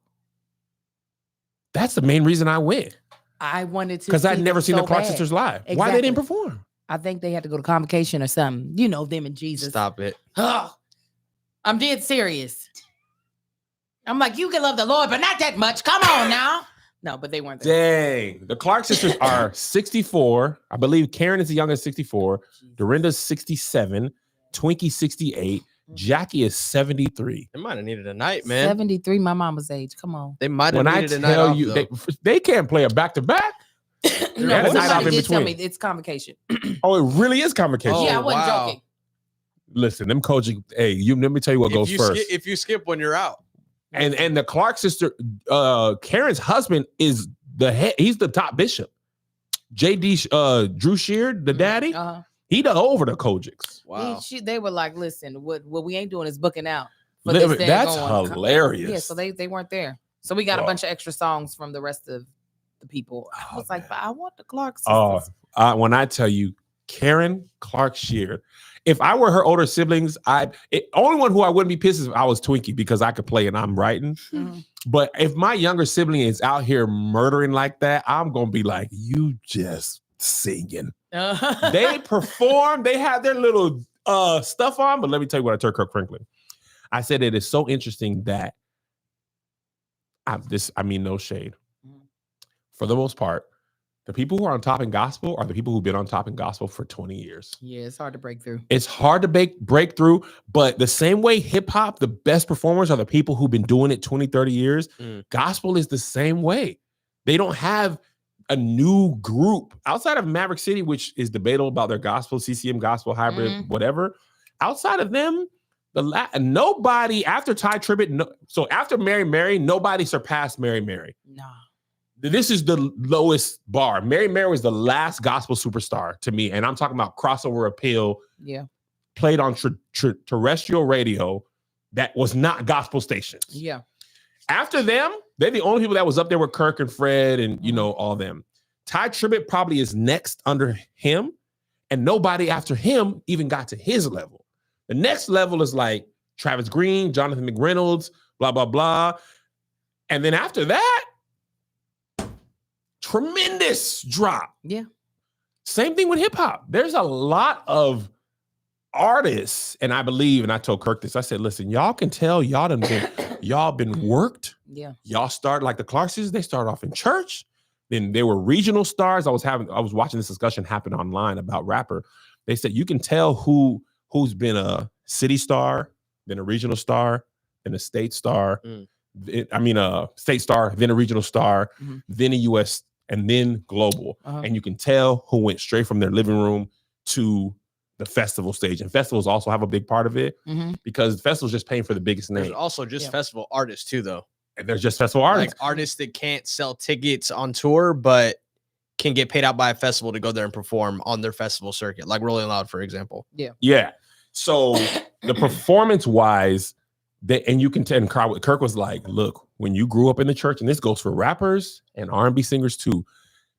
That's the main reason I went. I wanted to because I'd never seen the Clark bad. sisters live. Exactly. Why they didn't perform? I think they had to go to convocation or something. You know them and Jesus. Stop it. Oh, I'm dead serious. I'm like, you can love the Lord, but not that much. Come on now. No, but they weren't there. Dang. The Clark sisters are 64. I believe Karen is the youngest, 64. Dorinda's 67. Twinkie 68. Jackie is 73. They might have needed a night, man. 73, my mama's age. Come on. They might have needed a night. When I tell off, you, they can't play a back-to-back. No, somebody did tell me it's convocation. Oh, it really is convocation. Yeah, I wasn't joking. Listen, them coaching. Hey, let me tell you what goes first. If you skip one, you're out. And the Clark sister, Karen's husband is the head. He's the top bishop. JD Drew Sheard, the daddy. He done over the Kojics. Wow. They were like, listen, what we ain't doing is booking out. That's hilarious. Yeah, so they weren't there. So we got a bunch of extra songs from the rest of the people. I was like, but I want the Clark sisters. When I tell you, Karen Clark Sheard, if I were her older siblings, only one who I wouldn't be pissed if I was Twinkie because I could play and I'm writing. Mm-hmm. But if my younger sibling is out here murdering like that, I'm gonna be like, you just singing. They perform. They have their little stuff on, but let me tell you what I told Kirk Franklin. I said it is so interesting that I mean no shade. For the most part, the people who are on top in gospel are the people who've been on top in gospel for 20 years. Yeah, it's hard to break through. It's hard to break through, but the same way hip hop, the best performers are the people who've been doing it 20, 30 years. Gospel is the same way. They don't have a new group outside of Maverick City, which is debatable about their gospel, CCM gospel, hybrid, whatever. Outside of them, nobody after Ty Tribbett, so after Mary Mary, nobody surpassed Mary Mary. No. This is the lowest bar. Mary Mary was the last gospel superstar to me, and I'm talking about crossover appeal. Yeah. Played on terrestrial radio that was not gospel stations. Yeah. After them, they're the only people that was up there with Kirk and Fred and, all them. Ty Tribbett probably is next under him, and nobody after him even got to his level. The next level is like Travis Green, Jonathan McReynolds, blah, blah, blah. And then after that, tremendous drop. Yeah. Same thing with hip hop. There's a lot of artists, and I believe, and I told Kirk this, I said, listen, y'all can tell y'all been worked. Yeah. Y'all start like the Clark sisters, they started off in church. Then they were regional stars. I was watching this discussion happen online about rapper. They said you can tell who's been a city star, then a regional star, then a state star. A state star, then a regional star, then a US, and then global. And you can tell who went straight from their living room to the festival stage. And festivals also have a big part of it because festivals just paying for the biggest name. There's also just festival artists too, though. And there's just festival artists. Like artists that can't sell tickets on tour, but can get paid out by a festival to go there and perform on their festival circuit, like Rolling Loud, for example. Yeah. Yeah. So the performance-wise, and you can tell, and Kirk was like, look, when you grew up in the church, and this goes for rappers and R&B singers too,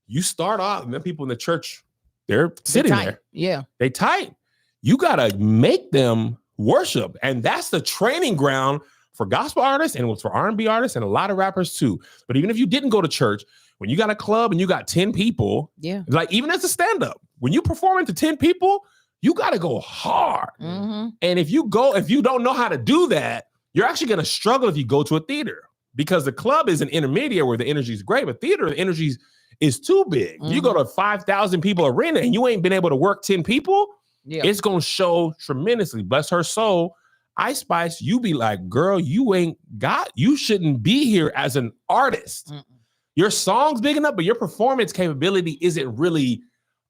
you start off, and then people in the church, they're sitting there. Yeah. They tight. You got to make them worship. And that's the training ground for gospel artists, and it was for R&B artists and a lot of rappers too. But even if you didn't go to church, when you got a club and you got 10 people, like even as a stand-up, when you perform to 10 people, you got to go hard. And if you don't know how to do that, you're actually going to struggle if you go to a theater, because the club is an intermediate where the energy is great, but theater, the energy is too big. You go to a 5,000 people arena and you ain't been able to work 10 people, it's going to show tremendously. Bless her soul. Ice Spice, you be like, girl, you shouldn't be here as an artist. Your song's big enough, but your performance capability isn't really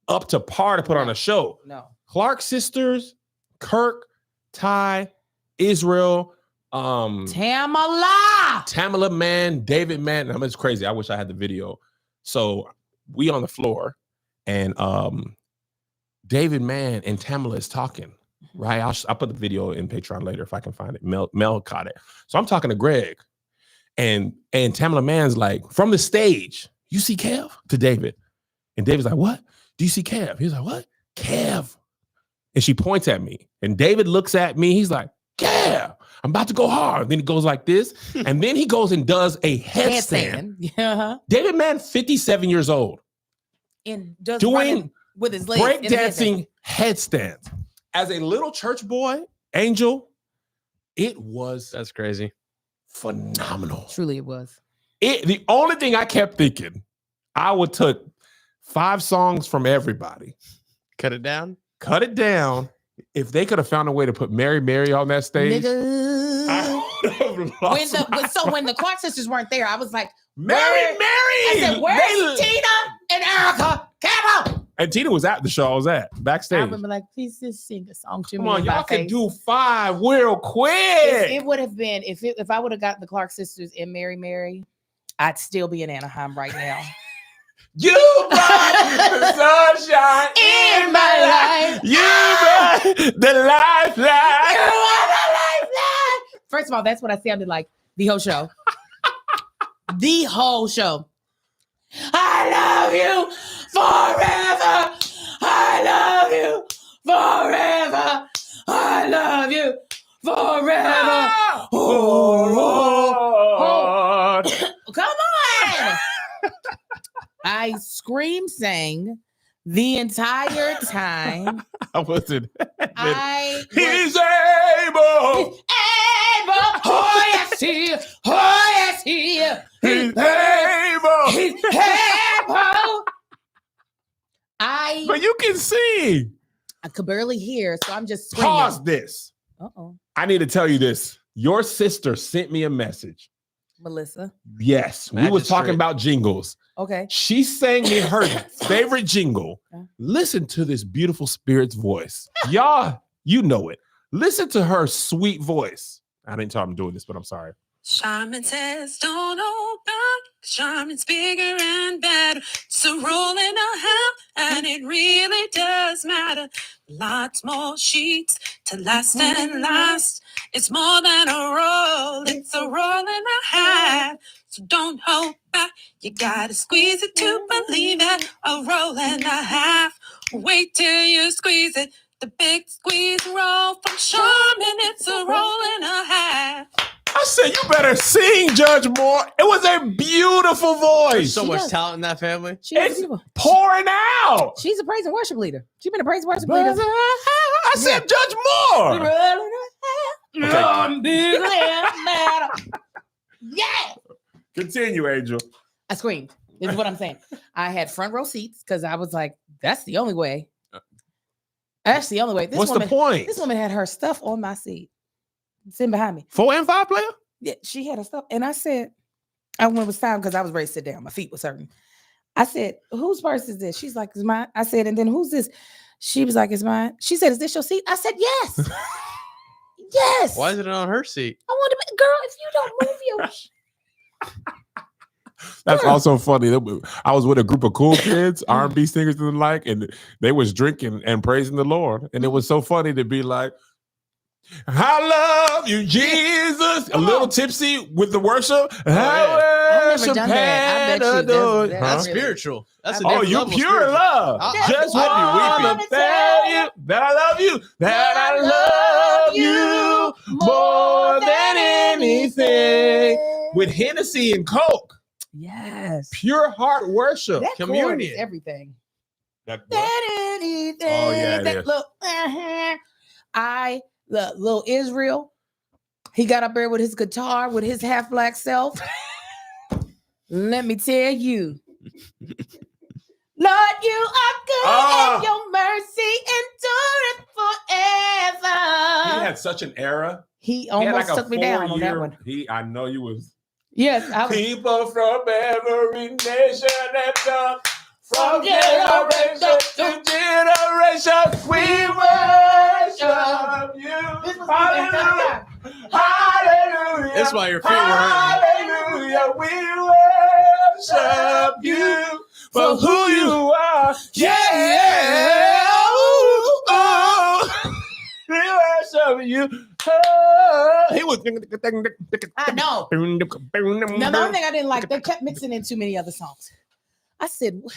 up to par to put on a show. No. Clark sisters, Kirk, Ty, Israel, Tamala Man, David Man. It's crazy. I wish I had the video. So we on the floor, and David Man and Tamala is talking. Right, I'll put the video in Patreon later if I can find it. Mel caught it. So I'm talking to Greg, and Tamala Man's like, from the stage, you see Kev? To David. And David's like, what? Do you see Kev? He's like, what? Kev. And she points at me. And David looks at me. He's like, Kev, I'm about to go hard. Then he goes like this. And then he goes and does a headstand. Yeah. David Man, 57 years old. And does doing with his legs breakdancing headstands. As a little church boy, Angel, that's crazy. Phenomenal. Truly it was. The only thing I kept thinking, I would took 5 songs from everybody. Cut it down. If they could have found a way to put Mary Mary on that stage. When the Clark sisters weren't there, I was like, Mary! I said, where's Tina and Erica? Come on! And Tina was at the show I was at, backstage. I remember like, please just sing a song to me. Come on, y'all can do 5 real quick. It would have been, if I would have got the Clark sisters and Mary Mary, I'd still be in Anaheim right now. You brought the sunshine in my life. You brought the lifeline. You are the lifeline. First of all, that's what I sounded like the whole show. The whole show. I love you forever. I love you forever. I love you forever. Oh, come on. I scream sang The entire time I wasn't. I He's able. able. Oh yes, he. Oh yes, he. He's able. He's able. But you can sing. I could barely hear, so I'm just screaming. Pause this. Uh-oh. I need to tell you this. Your sister sent me a message. Melissa. Yes, we was talking Magistrate. about jingles. Okay. She sang me her favorite jingle. Listen to this beautiful spirit's voice. Y'all, you know it. Listen to her sweet voice. I didn't tell her I'm doing this, but I'm sorry. Charmin says, don't hold back. Charmin's bigger and better. So roll in a half, and it really does matter. Lots more sheets to last and last. It's more than a roll, it's a roll and a half. So don't hold back. You gotta squeeze it to believe it. A roll and a half. Wait till you squeeze it. The big squeeze roll from Charmin. It's a roll and a half. I said, you better sing, Judge Moore. It was a beautiful voice. There's so She much does. talent in that family. She's Pouring out. a praise and worship leader. She's been a praise and worship leader. I said, Judge Moore. Yeah. Continue, Angel. I screamed. This is what I'm saying. I had front row seats because I was like, that's the only way. That's the only way. What's the point? This woman had her stuff on my seat, sitting behind me. 4 and 5 player? Yeah, she had her stuff. And I said, when it was time, because I was ready to sit down. My feet was hurting. I said, whose purse is this? She's like, it's mine. I said, and then who's this? She was like, it's mine. She said, is this your seat? I said, yes. Yes. Why is it on her seat? I want to be, girl, if you don't move your That's also funny. I was with a group of cool kids, R&B singers and the like, and they was drinking and praising the Lord. And it was so funny to be like, I love you, Jesus. A little tipsy with the worship. I've never done that. I bet you Adored. that's That's really- spiritual. That's a Oh, different you level of pure spiritual. love. I- Just I'd be want weeping. to tell you that I love you, that I love you more than anything. With Hennessy and Coke. Yes. Pure heart worship. That Communion. chord is everything. That- That anything. Oh, yeah, it that is. look, little Israel. He got up there with his guitar, with his half black self. Let me tell you, Lord, you are good, and your mercy endureth forever. He had such an era. He He had almost like a took me down on that 4-year one. I know you was. Yes, I was. People from every nation and tongue, from generation to generation, we worship you. Hallelujah. Hallelujah. That's why your feet were hurting. Hallelujah. We worship you for who you are. Yeah. Ooh, ooh. We worship you. Oh, he was. I know. Now, the only thing I didn't like, they kept mixing in too many other songs. I said, what?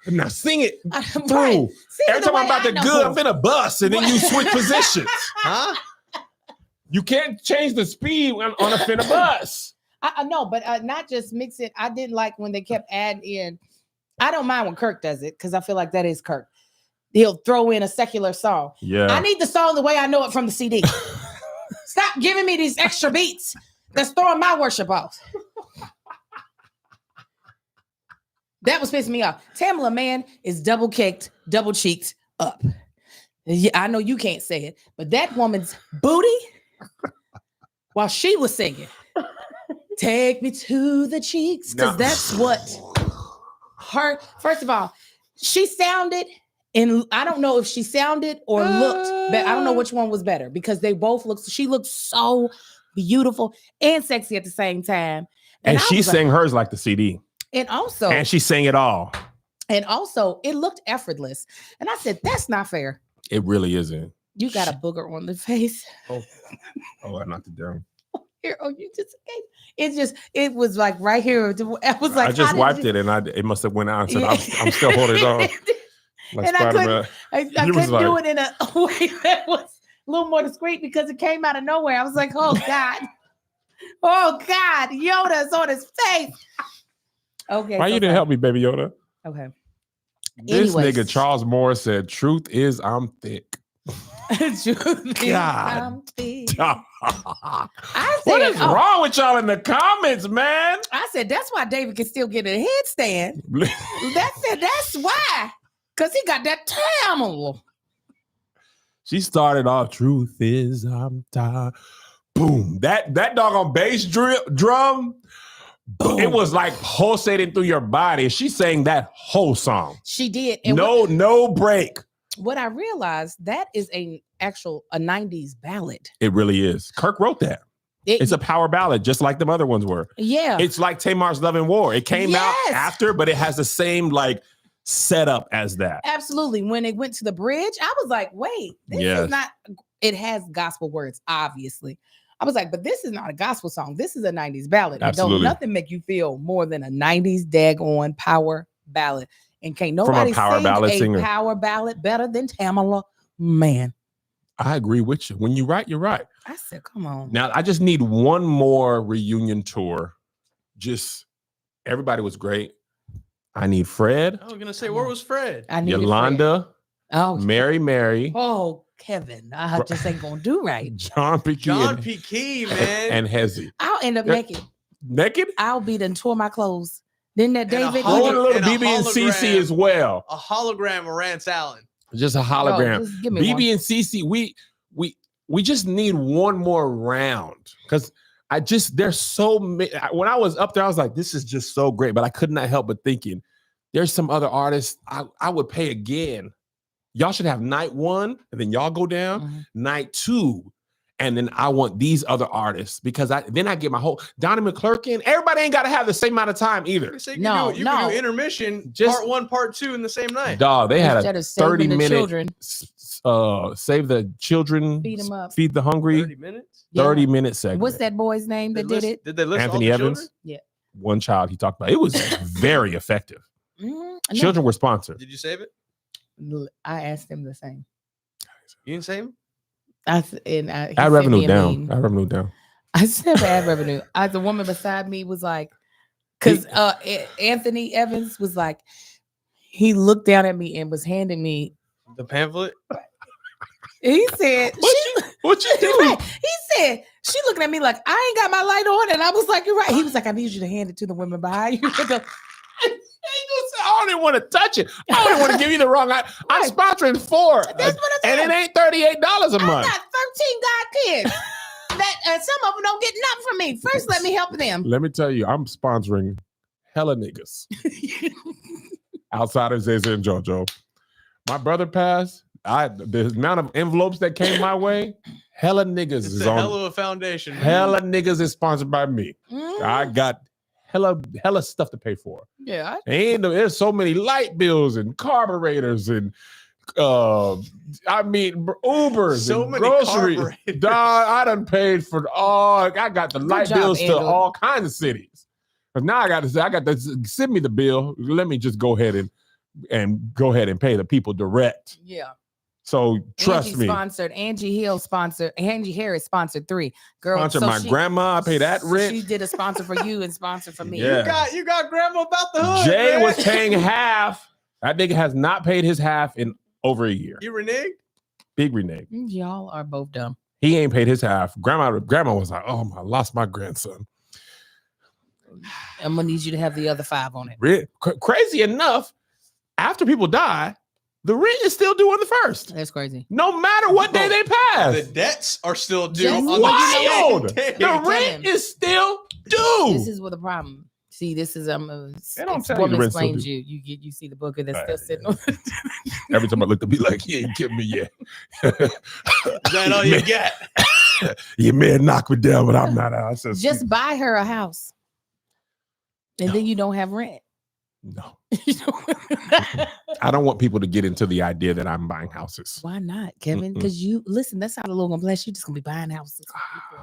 Now sing it Right. through. Sing Every the time way I'm about I to know. good, I'm finna bust, and then you switch positions. Huh? You can't change the speed on a finna bus. I know, but not just mix it. I didn't like when they kept adding in. I don't mind when Kirk does it because I feel like that is Kirk. He'll throw in a secular song. Yeah. I need the song the way I know it from the CD. Stop giving me these extra beats that's throwing my worship off. That was pissing me off. Tamala Man is double kicked, double cheeked up. Yeah, I know you can't say it, but that woman's booty, while she was singing, take me to the cheeks, because No. that's what her, first of all, she sounded, and I don't know if she sounded or looked, but I don't know which one was better because they both looked, she looked so beautiful and sexy at the same time. And I she was like- sang hers like the CD. and also, And she sang it all. it looked effortless. And I said, that's not fair. It really isn't. You got a booger on the face. Oh, I knocked it down. Here, you just it was like right here. I was like, I just wiped it and it must have went out and said, I'm still holding it on. Like And I Spider-Man. I You was couldn't do like- it in a way that was a little more discreet because it came out of nowhere. I was like, oh God. Oh God, Yoda's on his face. Okay. Why so you didn't sorry. help me, Baby Yoda? Okay. This Anyways. nigga Charles Moore said, "Truth is, I'm thick." God. What is wrong with y'all in the comments, man? I said that's why David can still get a headstand. That's why. Cause he got that tamil. She started off, "Truth is, I'm tired." Boom. That doggone bass drum, Boom. it was like pulsating through your body. She sang that whole song. She did. And No break. what I realized, that is a 90s ballad. It really is. Kirk wrote that. It's a power ballad, just like the other ones were. Yeah. It's like Tamar's Love and War. It came out Yes. after, but it has the same like setup as that. Absolutely. When it went to the bridge, I was like, wait, this Yes. is not, it has gospel words, obviously. I was like, but this is not a gospel song. This is a 90s ballad. And Absolutely. don't nothing make you feel more than a 90s daggone power ballad. And can't nobody power sing ballad a singer. power ballad better than Tamala Man. I agree with you. When you're right, you're right. I said, come on. Now, I just need one more reunion tour. Just everybody was great. I need Fred, I was gonna say, where was Fred? I need Yolanda, Oh, Mary, oh, Kevin. I just ain't gonna do right. John P. Key, John and, P. Key, man. and Hezzy. I'll end up Yeah. naked. Naked? I'll be done tore my clothes. Didn't that And a David? Throw in a hologram- little and a BB and CC hologram. as well. A hologram of Rance Allen. Just a hologram. Just give me BB one. and CC, we just need one more round because there's so many. When I was up there, I was like, this is just so great, but I could not help but thinking there's some other artists I would pay again. Y'all should have night one and then y'all go down, Mhm. night two, and then I want these other artists because then I get my whole Donnie McClurkin. Everybody ain't got to have the same amount of time either. So No, you can no. do intermission, Just- part 1, part 2 in the same night. Dog, they had Instead a of saving 30-minute the children, save the children, Feed 'em up. feed the hungry, 30 minutes? Yeah. 30-minute segment. What's that boy's name that did it? Did they list Anthony all the Evans? children? Yeah. One child he talked about. It was very effective. No, Children were sponsored. Did you save it? I asked him the same. You didn't save him? He Ad sent revenue me a down. meme. Ad revenue down. I said ad revenue. The woman beside me was like, because Anthony Evans was like, he looked down at me and was handing me. The pamphlet? He said, What you do? He said, she looking at me like, I ain't got my light on. And I was like, you're right. He was like, I need you to hand it to the women behind you. I don't even want to touch it. I don't want to give you the wrong. I'm Right. sponsoring 4, That's what I'm and saying. it ain't $38 a I month. got 13 godkids. That some of them don't get nothing from me. First, let me help them. Let me tell you, I'm sponsoring hella niggas outside of Zay and JoJo. My brother passed. The amount of envelopes that came my way, hella niggas It's is a on. hell of a foundation. man. Hella niggas is sponsored by me. Mm, I got hella stuff to pay for. yeah. And there's so many light bills and carburetors and Ubers So and many groceries. carburetors. Dog, I done paid for all. I got the light job, bills to Andrew. all kinds of cities. But now I got to send me the bill. Let me just go ahead and go ahead and pay the people direct. Yeah. So trust Angie me. sponsored. Angie Hill sponsored. Angie Harris sponsored 3. Girl, Sponsor so my grandma. I pay that so rent. She did a sponsor for you and sponsor for me. Yeah. You got grandma about the hood. Jay man. was paying half. That nigga has not paid his half in over a year. You reneged? Big renege. Y'all are both dumb. He ain't paid his half. Grandma was like, "Oh, I lost my grandson." I'm gonna need you to have the other 5 on it. Crazy enough, after people die, the rent is still due on the 1st, That's crazy. no matter what day they The pass. debts are still due. Yes. on the Wild! same day. The rent is still due. This is what the problem. See, this is They don't it's tell you the woman rent's still explains due. you see the booker that's Right, still sitting on. Every time I looked at me like, "He ain't giving me yet." Is that all you got? You may have knocked me down, but I'm not out. I said, Just buy her a house, and then you don't have rent. no. You know? I don't want people to get into the idea that I'm buying houses. Why not, Kevin? Mm-mm. Because you listen. That's how the Lord gonna bless you. Just gonna be buying houses.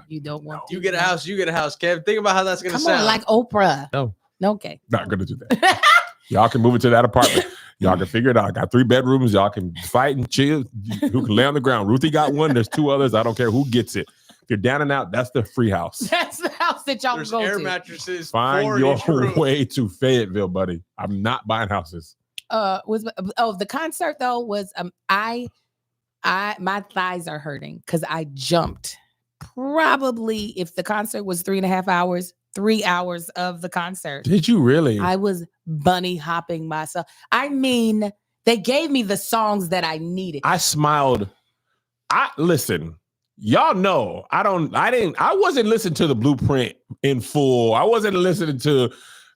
You don't want. You get a house, you get a house, Kev. Think about how that's gonna Come sound. on, like Oprah. No. Okay. Not gonna do that. Y'all can move into that apartment. Y'all can figure it out. I got 3 bedrooms. Y'all can fight and chill. Who can lay on the ground? Ruthie got one. There's 2 others. I don't care who gets it. If you're down and out, that's the free house. That's the house that y'all There's go air to. mattresses. 4 Find in your each room. way to Fayetteville, buddy. I'm not buying houses. the concert though was I my thighs are hurting because I jumped. Probably if the concert was 3.5 hours, 3 hours of the concert. Did you really? I was bunny hopping myself. I mean, they gave me the songs that I needed. I smiled. Listen, y'all know I wasn't listening to the Blueprint in full. I wasn't listening to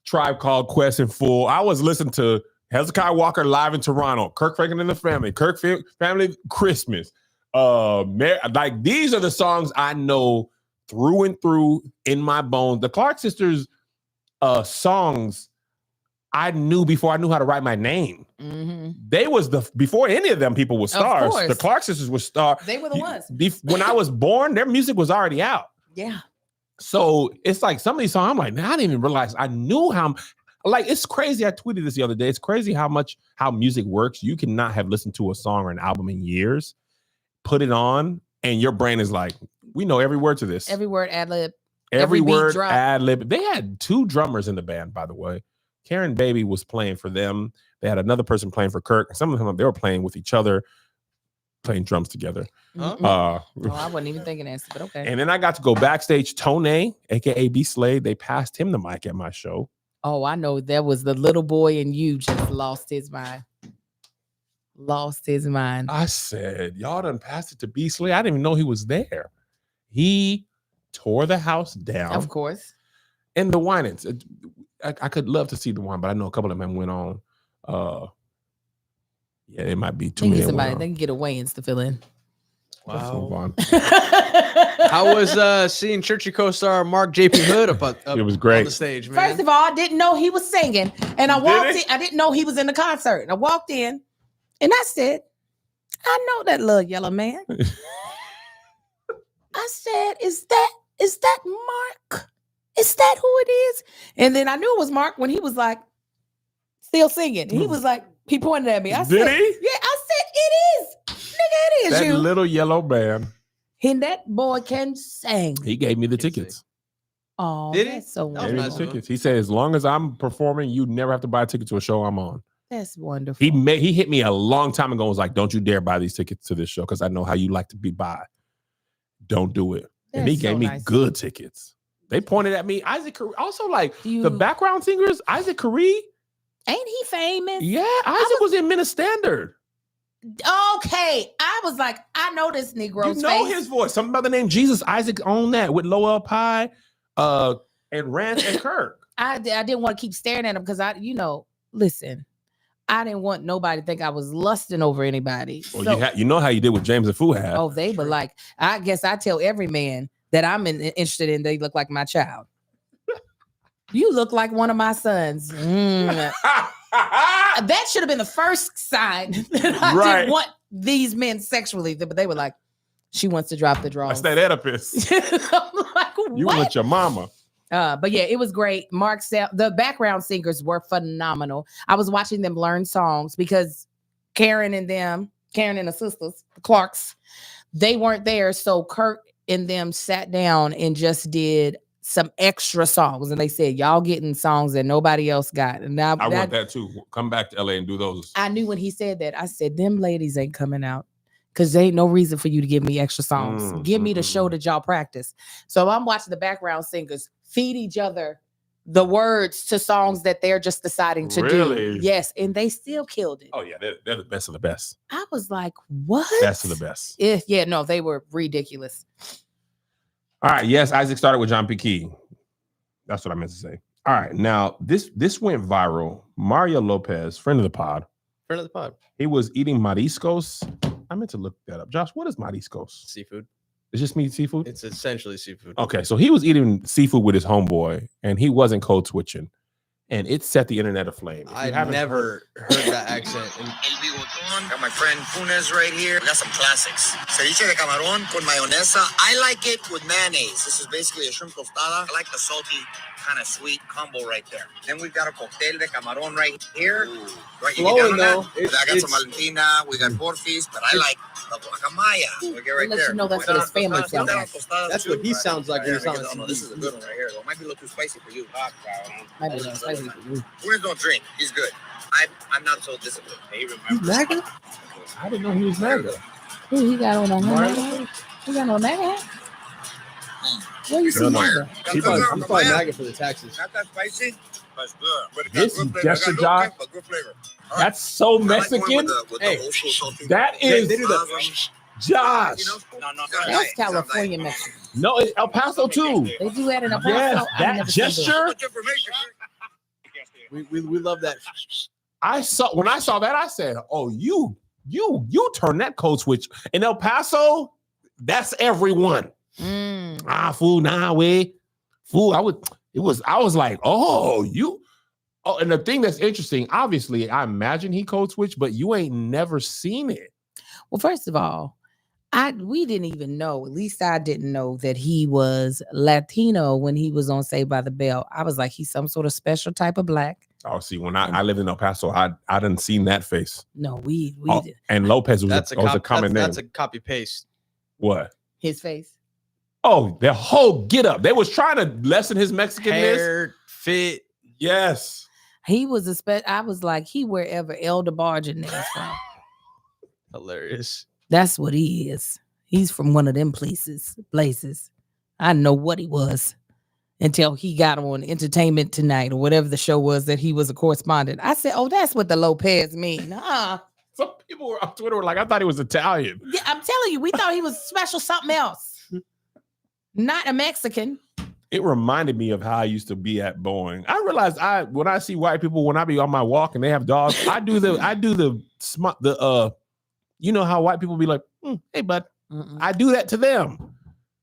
Tribe Called Quest in full. I was listening to Hezekiah Walker live in Toronto, Kirk Franklin and the Family, Kirk Family Christmas. Like these are the songs I know through and through in my bones. The Clark Sisters songs I knew before I knew how to write my name. Mm-hmm. They was before any of them people were stars. The Clark Sisters were stars. They were the ones. When I was born, their music was already out. Yeah. So it's like some of these songs, I'm like, I didn't even realize I knew how. Like, it's crazy. I tweeted this the other day. It's crazy how music works. You cannot have listened to a song or an album in years, put it on, and your brain is like, we know every word to this. Every word ad lib. Every word ad lib. They had 2 drummers in the band, by the way. Karen Baby was playing for them. They had another person playing for Kirk. Some of them, they were playing with each other, playing drums together. Mm-hmm. I wasn't even thinking that, but okay. And then I got to go backstage. Tone, aka B Slade, they passed him the mic at my show. Oh, I know. That was the little boy in you just lost his mind. Lost his mind. I said, y'all done passed it to B Slade. I didn't even know he was there. He tore the house down. Of course. And the Winans. I could love to see the one, but I know a couple of them went on. Yeah, it might be too many. Somebody they can get a Wayans to fill in. Wow. How was seeing Churchy co-star Mark JP Hood up it was great on the stage, man? First of all, I didn't know he was singing. And I walked in, I didn't know he was in the concert. And I walked in and I said, I know that little yellow man. I said, is that Mark? Is that who it is? And then I knew it was Mark when he was like still singing. He was like, he pointed at me. I said, he? Yeah, I said, it is. Nigga, it is that you. Little yellow man. And that boy can sing. He gave me the tickets. Oh, did he? That's so Gave me wonderful. the tickets. He said, as long as I'm performing, you never have to buy a ticket to a show I'm on. That's wonderful. He hit me a long time ago and was like, don't you dare buy these tickets to this show because I know how you like to be by. Don't do it. And he gave me good tickets. They pointed at me. Isaac Curry, also like the background singers, Isaac Curry. Ain't he famous? Yeah, Isaac was in Minute Standard. Okay. I was like, I know this Negro's You know face. his voice. Something about the name Jesus. Isaac owned that with Lowell Pye, and Rance and Kirk. I didn't want to keep staring at him because listen, I didn't want nobody to think I was lusting over anybody. Well, So- you know how you did with James and Fuhad. Oh, they were like, I guess I tell every man that I'm interested in, they look like my child. You look like one of my sons. That should have been the first sign that I didn't want these men sexually. But they were like, she wants to drop the draws. That's that Oedipus. I'm like, what? You want your mama. But yeah, it was great. The background singers were phenomenal. I was watching them learn songs because Karen and the sisters, the Clarks, they weren't there. So Kurt and them sat down and just did some extra songs. And they said, y'all getting songs that nobody else got. And now I want that too. Come back to LA and do those. I knew when he said that, I said, them ladies ain't coming out. Because there ain't no reason for you to give me extra songs. Give me the show that y'all practice. So I'm watching the background singers feed each other the words to songs that they're just deciding to do. Yes, and they still killed it. Oh, yeah, they're the best of the best. I was like, what? Best of the best. Yeah, no, they were ridiculous. All right, yes, Isaac started with John P. Key. That's what I meant to say. All right, now this went viral. Mario Lopez, friend of the pod. Friend of the pod. He was eating mariscos. I meant to look that up. Josh, what is mariscos? Seafood. It's just meat seafood? It's essentially seafood. Okay, so he was eating seafood with his homeboy, and he wasn't code switching, and it set the internet aflame. I've never heard that accent. Got my friend Funes right here. We got some classics. Ceviche de camarón con mayonesa. I like it with mayonnaise. This is basically a shrimp tostada. I like the salty, kind of sweet combo right there. Then we've got a cocktail de camarón right here. Right, you Flowing, get down on though. that? I got some Valentina. We got Porfis, but I like the guacamaya. We get right Let there. you know that's what his family sounds like. That's what he sounds like when he's on Oh, no, this is a good one right here. Though. Might be a little too spicy for you. Might be spicy. Funes don't drink. He's good. I'm not so disciplined. He He's remembers. MAGA? I didn't know he was MAGA. Who he got on a Mark? hat? He got on a MAGA hat? Where you see No, no. MAGA? I'm probably MAGA for the taxes. Not that spicy, but it's good. But it got This good is flavor. just It got a no job. kick, but good flavor. All right. That's so I like going Mexican. with Hey, the old school salty. That They is do the Josh. No, That's California Mexican. No, it's El Paso too. They do that in a Yes, I've that never seen gesture. Much information. we love that. When I saw that, I said, "Oh, you turn that code switch in El Paso. That's everyone." Mm. Fool, nah, way, fool. I was like, "Oh, you." Oh, and the thing that's interesting, obviously, I imagine he code switched, but you ain't never seen it. Well, first of all, we didn't even know, at least I didn't know that he was Latino when he was on Saved by the Bell. I was like, he's some sort of special type of black. Oh, see, when I lived in El Paso, I didn't seen that face. No, we did. And Lopez was That's a common name. That's a copy paste. What? His face. Oh, their whole get up. They was trying to lessen his Mexicanness. Hair, fit. Yes. He was I was like, he wherever El DeBarge is from. Hilarious. That's what he is. He's from one of them places. I didn't know what he was until he got on Entertainment Tonight or whatever the show was that he was a correspondent. I said, oh, that's what the Lopez mean. Some people were on Twitter were like, I thought he was Italian. Yeah, I'm telling you, we thought he was special something else. Not a Mexican. It reminded me of how I used to be at Boeing. I realized when I see white people, when I be on my walk and they have dogs, I do the you know how white people be like, hey, bud. I do that to them.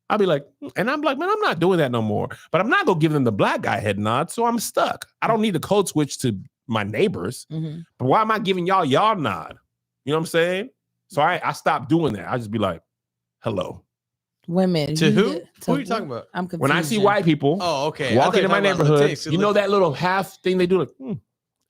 I'll be like, and I'm like, man, I'm not doing that no more. But I'm not gonna give them the black guy head nod, so I'm stuck. I don't need to code switch to my neighbors. Mm-hmm. But why am I giving y'all nod? You know what I'm saying? So I stopped doing that. I just be like, hello. Women. To who? Who are you talking about? I'm confused. When I see white people okay. walking in my neighborhood, you know that little half thing they do? Like,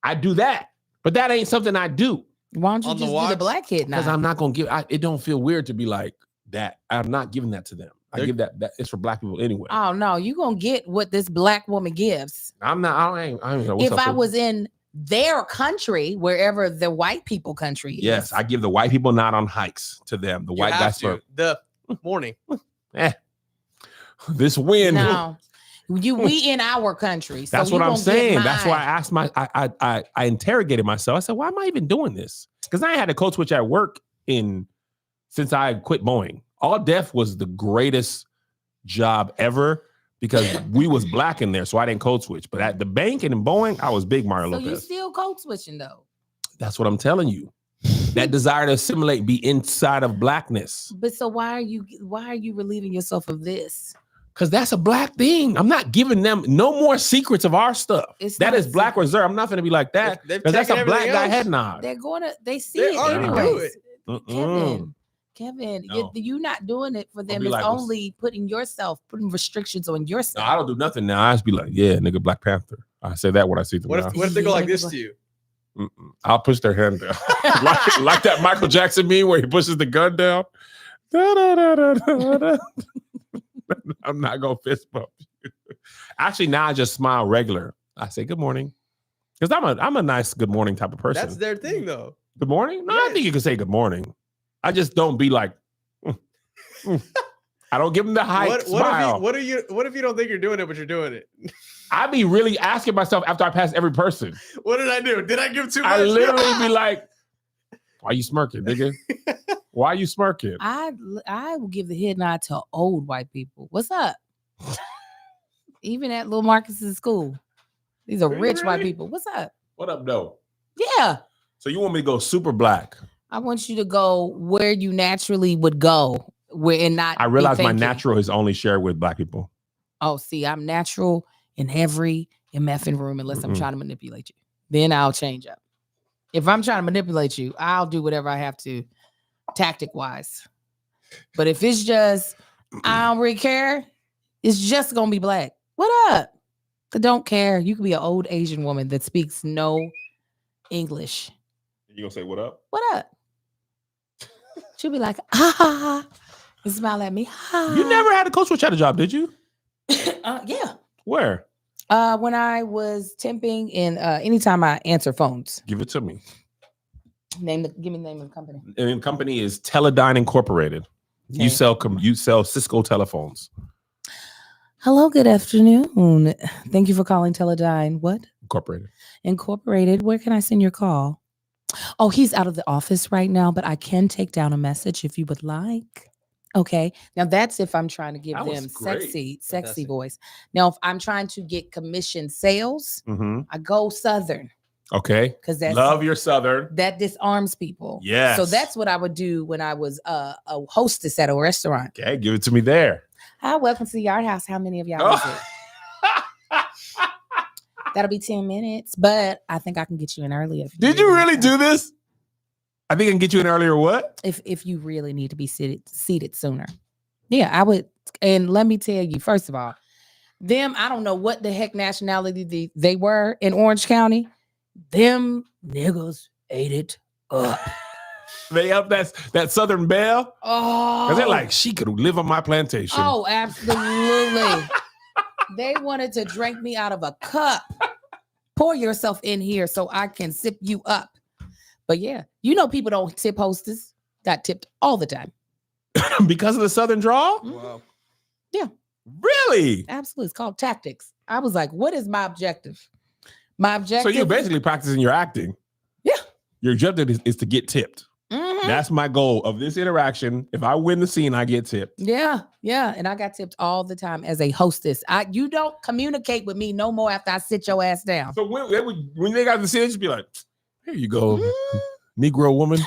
I do that. But that ain't something I do. Why don't you On the just do walks? the black kid now? Because I'm not gonna give it don't feel weird to be like that. I'm not giving that to them. I give that it's for black people anyway. Oh no, you gonna get what this black woman gives. I'm not, I ain't know what's If up I with- was in their country, wherever the white people country is. Yes, I give the white people nod on hikes to them. The white guys for the morning. this win. No, we in our country. So That's you what I'm gonna get saying. That's why I mine. asked I interrogated myself. I said, why am I even doing this? Because I ain't had a code switch at work since I quit Boeing. All Def was the greatest job ever because we was black in there, so I didn't code switch. But at the bank and in Boeing, I was big Mario So Lopez. you still code switching though. That's what I'm telling you. That desire to assimilate, be inside of blackness. But so why are you relieving yourself of this? Because that's a black thing. I'm not giving them no more secrets of our stuff. That is black reserve. I'm not going to be like that. They've Because that's a taken black everything guy else. head nod. They see They it already do anyways. it. Kevin, No. you're not doing it for them. be It's like, only putting restrictions on No, yourself. I don't do nothing now. I just be like, yeah, nigga, Black Panther. I say that when I see them. What now. if they go like this to you? I'll push their hand down. like that Michael Jackson meme where he pushes the gun down. Da-da-da-da-da-da. I'm not going to fist bump you. Actually, now I just smile regular. I say good morning. Because I'm a nice good morning type of person. That's their thing, though. Good morning? No, I Yes. think you can say good morning. I just don't be like, I don't give them the hype smile. What if you don't think you're doing it, but you're doing it? I be really asking myself after I pass every person. What did I do? Did I give too much? I literally be like, why you smirking, nigga? Why you smirking? I will give the head nod to old white people. What's up? Even at little Marcus's school. These are rich white people. What's up? What up, though? Yeah. So you want me to go super black? I want you to go where you naturally would go, where and not. I be realize my faking. natural is only shared with black people. Oh, see, I'm natural in every MFing room unless I'm Mm-mm. trying to manipulate you. Then I'll change up. If I'm trying to manipulate you, I'll do whatever I have to, tactic wise. But if it's just I don't really care, it's just gonna be black. What up? I don't care. You could be an old Asian woman that speaks no English. You gonna say what up? What up? She'll be like, ah, and smile at me. Ah. You never had a code switch at a job, did you? Yeah. Where? When I was temping and anytime I answer phones, Give it to me. give me the name of the company. And the company is Teledyne Incorporated. Okay. You sell Cisco telephones. Hello, good afternoon. Thank you for calling Teledyne. What? Incorporated. Where can I send your call? Oh, he's out of the office right now, but I can take down a message if you would like. Okay. Now that's if I'm trying to give That was them great. sexy Fantastic. voice. Now, if I'm trying to get commission sales, Mm-hmm. I go Southern Okay. because that's Love your Southern. that disarms people. Yes. So that's what I would do when I was a hostess at a restaurant. Okay, give it to me there. Hi, welcome to the Yard House. How many of y'all is it? That'll be 10 minutes, but I think I can get you in earlier. if Did you really really need do this? I think I can get you in earlier. What? if you really need to be seated sooner. Yeah, I would. And let me tell you, first of all, them, I don't know what the heck nationality they were in Orange County. Them niggas ate it up. They up that Southern Belle? Oh, Because they're like, she could live on my plantation. oh, absolutely. They wanted to drink me out of a cup. Pour yourself in here so I can sip you up. But yeah, you know people don't tip hostess. Got tipped all the time. Because of the Southern draw? Wow. Really? Absolutely. It's called tactics. I was like, what is my objective? My So objective. you're basically practicing your acting. Yeah. Your objective is to get tipped. Mhm. That's my goal of this interaction. If I win the scene, I get tipped. Yeah, yeah. And I got tipped all the time as a hostess. You don't communicate with me no more after I sit your ass down. So when they got the scene, just be like, here you go, Mm. Negro woman.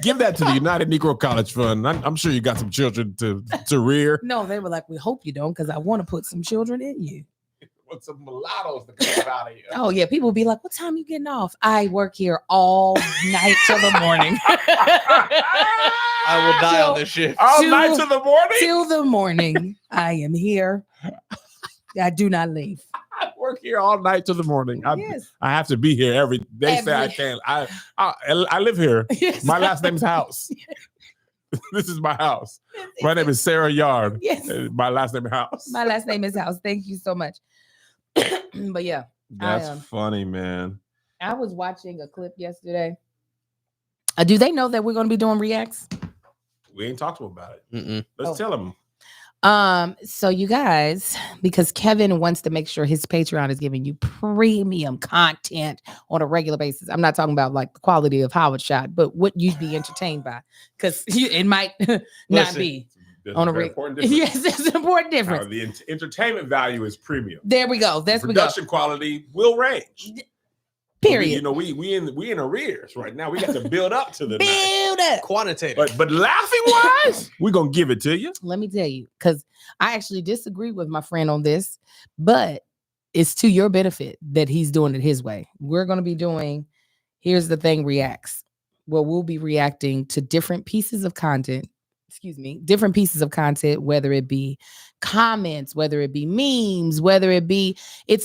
Give that to the United Negro College Fund. I'm sure you got some children to rear. No, they were like, we hope you don't, because I want to put some children in you. Want some mulattoes to come out of here. Oh, yeah. People be like, what time you getting off? I work here all night till the morning. I will die on this shift. All Till- night to the morning. Till the morning. I am here. I do not leave. I work here all night to the morning. Yes. I have to be here every. They say I Every- can't. I live here. Yes. My last name is House. This is my house. My name is Sarah Yard. Yes. My last name is House. My last name is House. Thank you so much. But yeah, That's funny, man. I was watching a clip yesterday. Do they know that we're going to be doing reacts? We ain't talked to him about it. Mm-mm. Let's Oh. tell him. So you guys, because Kevin wants to make sure his Patreon is giving you premium content on a regular basis. I'm not talking about like the quality of how it's shot, but what you'd be entertained by, because it might not Listen, be. There's On a a very rig- important difference. Yes, there's an important How difference. the entertainment value is premium. There we go. That's The we go. production quality will range. Period. We in arrears right now. We got to build up to the night. Build up. Quantitative. But laughing wise, we're gonna give it to you. Let me tell you, because I actually disagree with my friend on this, but it's to your benefit that he's doing it his way. We're going to be doing, here's the thing, reacts. Well, we'll be reacting to different pieces of content, different pieces of content, whether it be comments, whether it be memes, whether it be, it's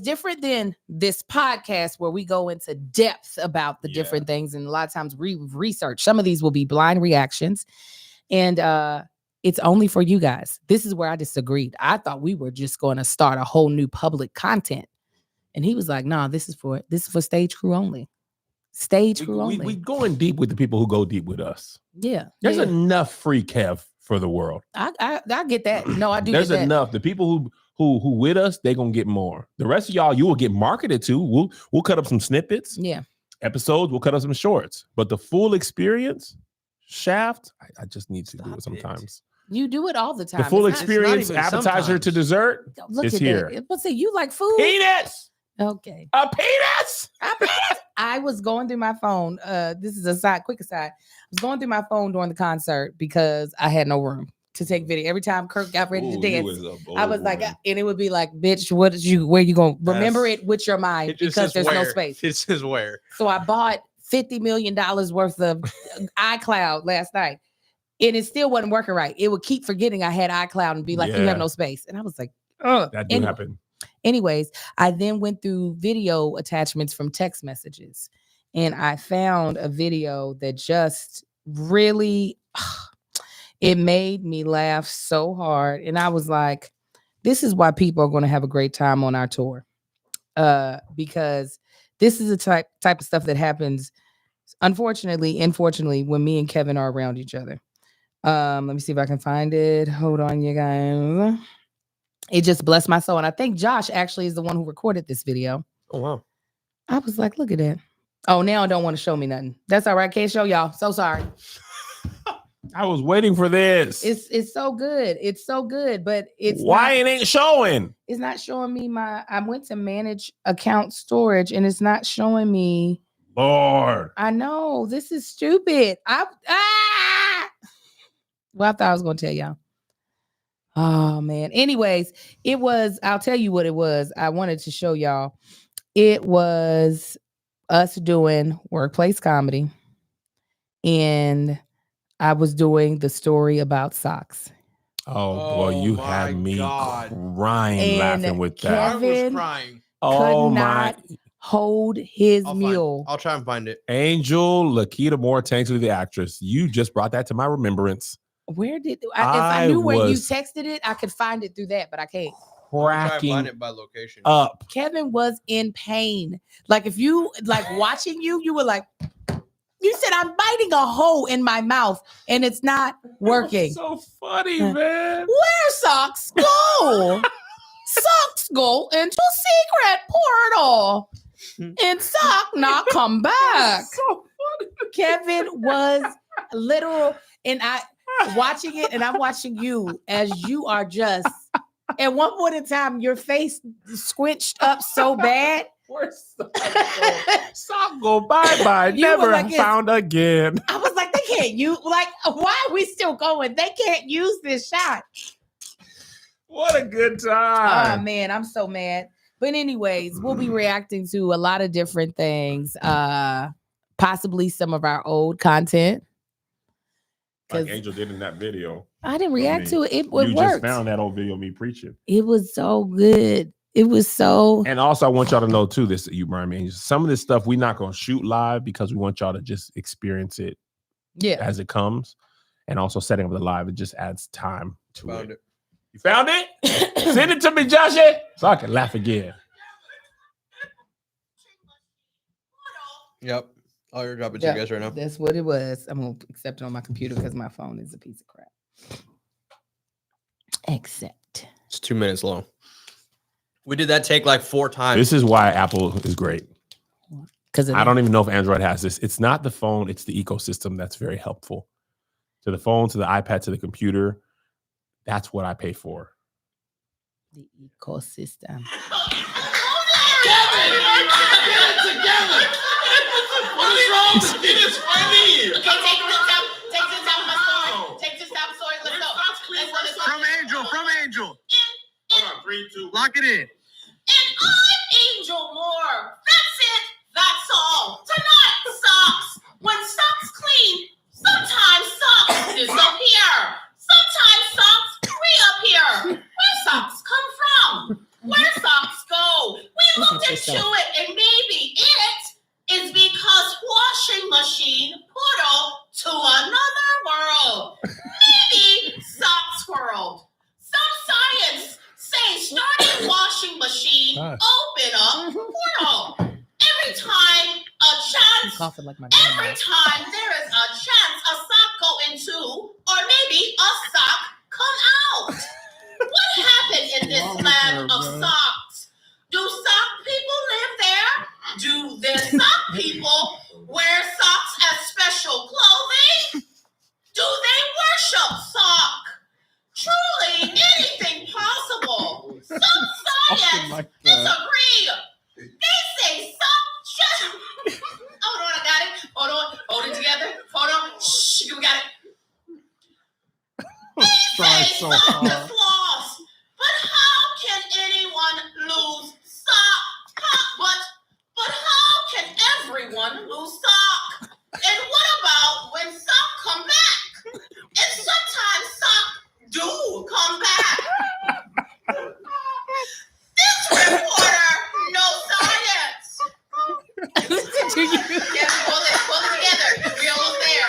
different than this podcast where we go into depth about the Yeah. different things. And a lot of times research. Some of these will be blind reactions. And it's only for you guys. This is where I disagreed. I thought we were just going to start a whole new public content. And he was like, nah, this is for stage crew only. Stage crew only. We going deep with the people who go deep with us. Yeah. There's yeah. enough free Kev for the world. I get that. No, I do There's get that. enough. The people who with us, they gonna get more. The rest of y'all, you will get marketed to. We'll cut up some snippets, Yeah. episodes. We'll cut up some shorts. But the full experience, Shaft, I just need to do Stop it it. sometimes. You do it all the time. The full It's not- experience, even appetizer to sometimes. dessert. Look It's at here. that. What's it? You like food? Penis, Okay. a penis. I was going through my phone. This is quick aside. I was going through my phone during the concert because I had no room to take video. Every time Kirk got ready to dance, I was like, and it would be like, bitch, where you going? Remember That's- it with your mind It just because says there's no where. space. It says where. So I bought $50 million worth of iCloud last night. And it still wasn't working right. It would keep forgetting I had iCloud and be like, you Yeah. have no space. And I was like, ugh. That do Anyway. happen. Anyways, I then went through video attachments from text messages and I found a video that just really, it made me laugh so hard. And I was like, this is why people are going to have a great time on our tour. Because this is the type of stuff that happens, unfortunately, when me and Kevin are around each other. Let me see if I can find it. Hold on, you guys. It just blessed my soul. And I think Josh actually is the one who recorded this video. Oh, wow. I was like, look at that. Oh, now I don't want to show me nothing. That's all right. Can't show y'all. So sorry. I was waiting for this. It's so good. It's so good, but it's why it ain't showing? It's not showing me I went to manage account storage and it's not showing me. Lord. I know. This is stupid. Well, I thought I was going to tell y'all. Oh, man. Anyways, I'll tell you what it was. I wanted to show y'all. It was us doing workplace comedy. And I was doing the story about socks. Oh boy, you had me crying And laughing with that. I was Kevin crying. Oh could my. not hold his mule. I'll try and find it. Angel Lakita Moore, Tanksley, the actress. You just brought that to my remembrance. Where did if I knew where you texted it, I could find it through that, but I can't. I'll try and Cracking find it by location. up. Kevin was in pain. Like if you like watching you were like, you said I'm biting a hole in my mouth and it's not working. So funny, man. Where socks go? Socks go into secret portal. And sock not come back. So funny. Kevin was literal, and I watching it, and I'm watching you as you are just at one point in time, your face squinched up so bad. Where's sock go bye-bye. You were Never like, found again. I was like, they can't use, like, why are we still going? They can't use this shot. What a good Oh time. man, I'm so mad. But anyways, we'll be reacting to a lot of different things. Possibly some of our old content. Like Angel did in that video. I didn't react to it. It You worked. just found that old video of me preaching. It was so good. It was so. And also, I want y'all to know too, this you remind me. Some of this stuff we're not gonna shoot live because we want y'all to just experience it as it comes. And also setting up the live, it just adds time to Found it. You found it? Send it to me, Joshy, so I can laugh again. Yep. I'll airdrop it to you guys right now. That's what it was. I'm gonna accept it on my computer because my phone is a piece of crap. Accept. It's 2 minutes long. We did that take like 4 times. This is why Apple is great. Because I don't even know if Android has this. It's not the phone, it's the ecosystem that's very helpful. To the phone, to the iPad, to the computer. That's what I pay for. The ecosystem. What is wrong with it? It's funny. Take this out, sorry. Let's go. From Angel. Hold on, 3, 2. Lock it in. And I'm Angel Moore. That's it. That's all. Tonight, socks. When socks clean, sometimes socks disappear. Sometimes socks reappear. Where socks come from? Where socks go? We looked into it, and maybe it is because washing machine portal to another world. Maybe socks world. Some science say starting washing machine open up portal. Every time a chance, every time there is a chance a sock go into, or maybe a sock come out. What happened in this land of socks? Do sock people live there? Do the sock people wear socks as special clothing? Do they worship sock? Truly, anything possible. Some science disagree. They say sock. Hold on, I got it. Hold on, hold it together. Hold on. Shh, we got it. They say sock is lost. But how can anyone lose sock? But how can everyone lose sock? And what about when sock come back? And sometimes sock do come back. This reporter knows science. Listen to you. Yeah, pull it together. We almost there.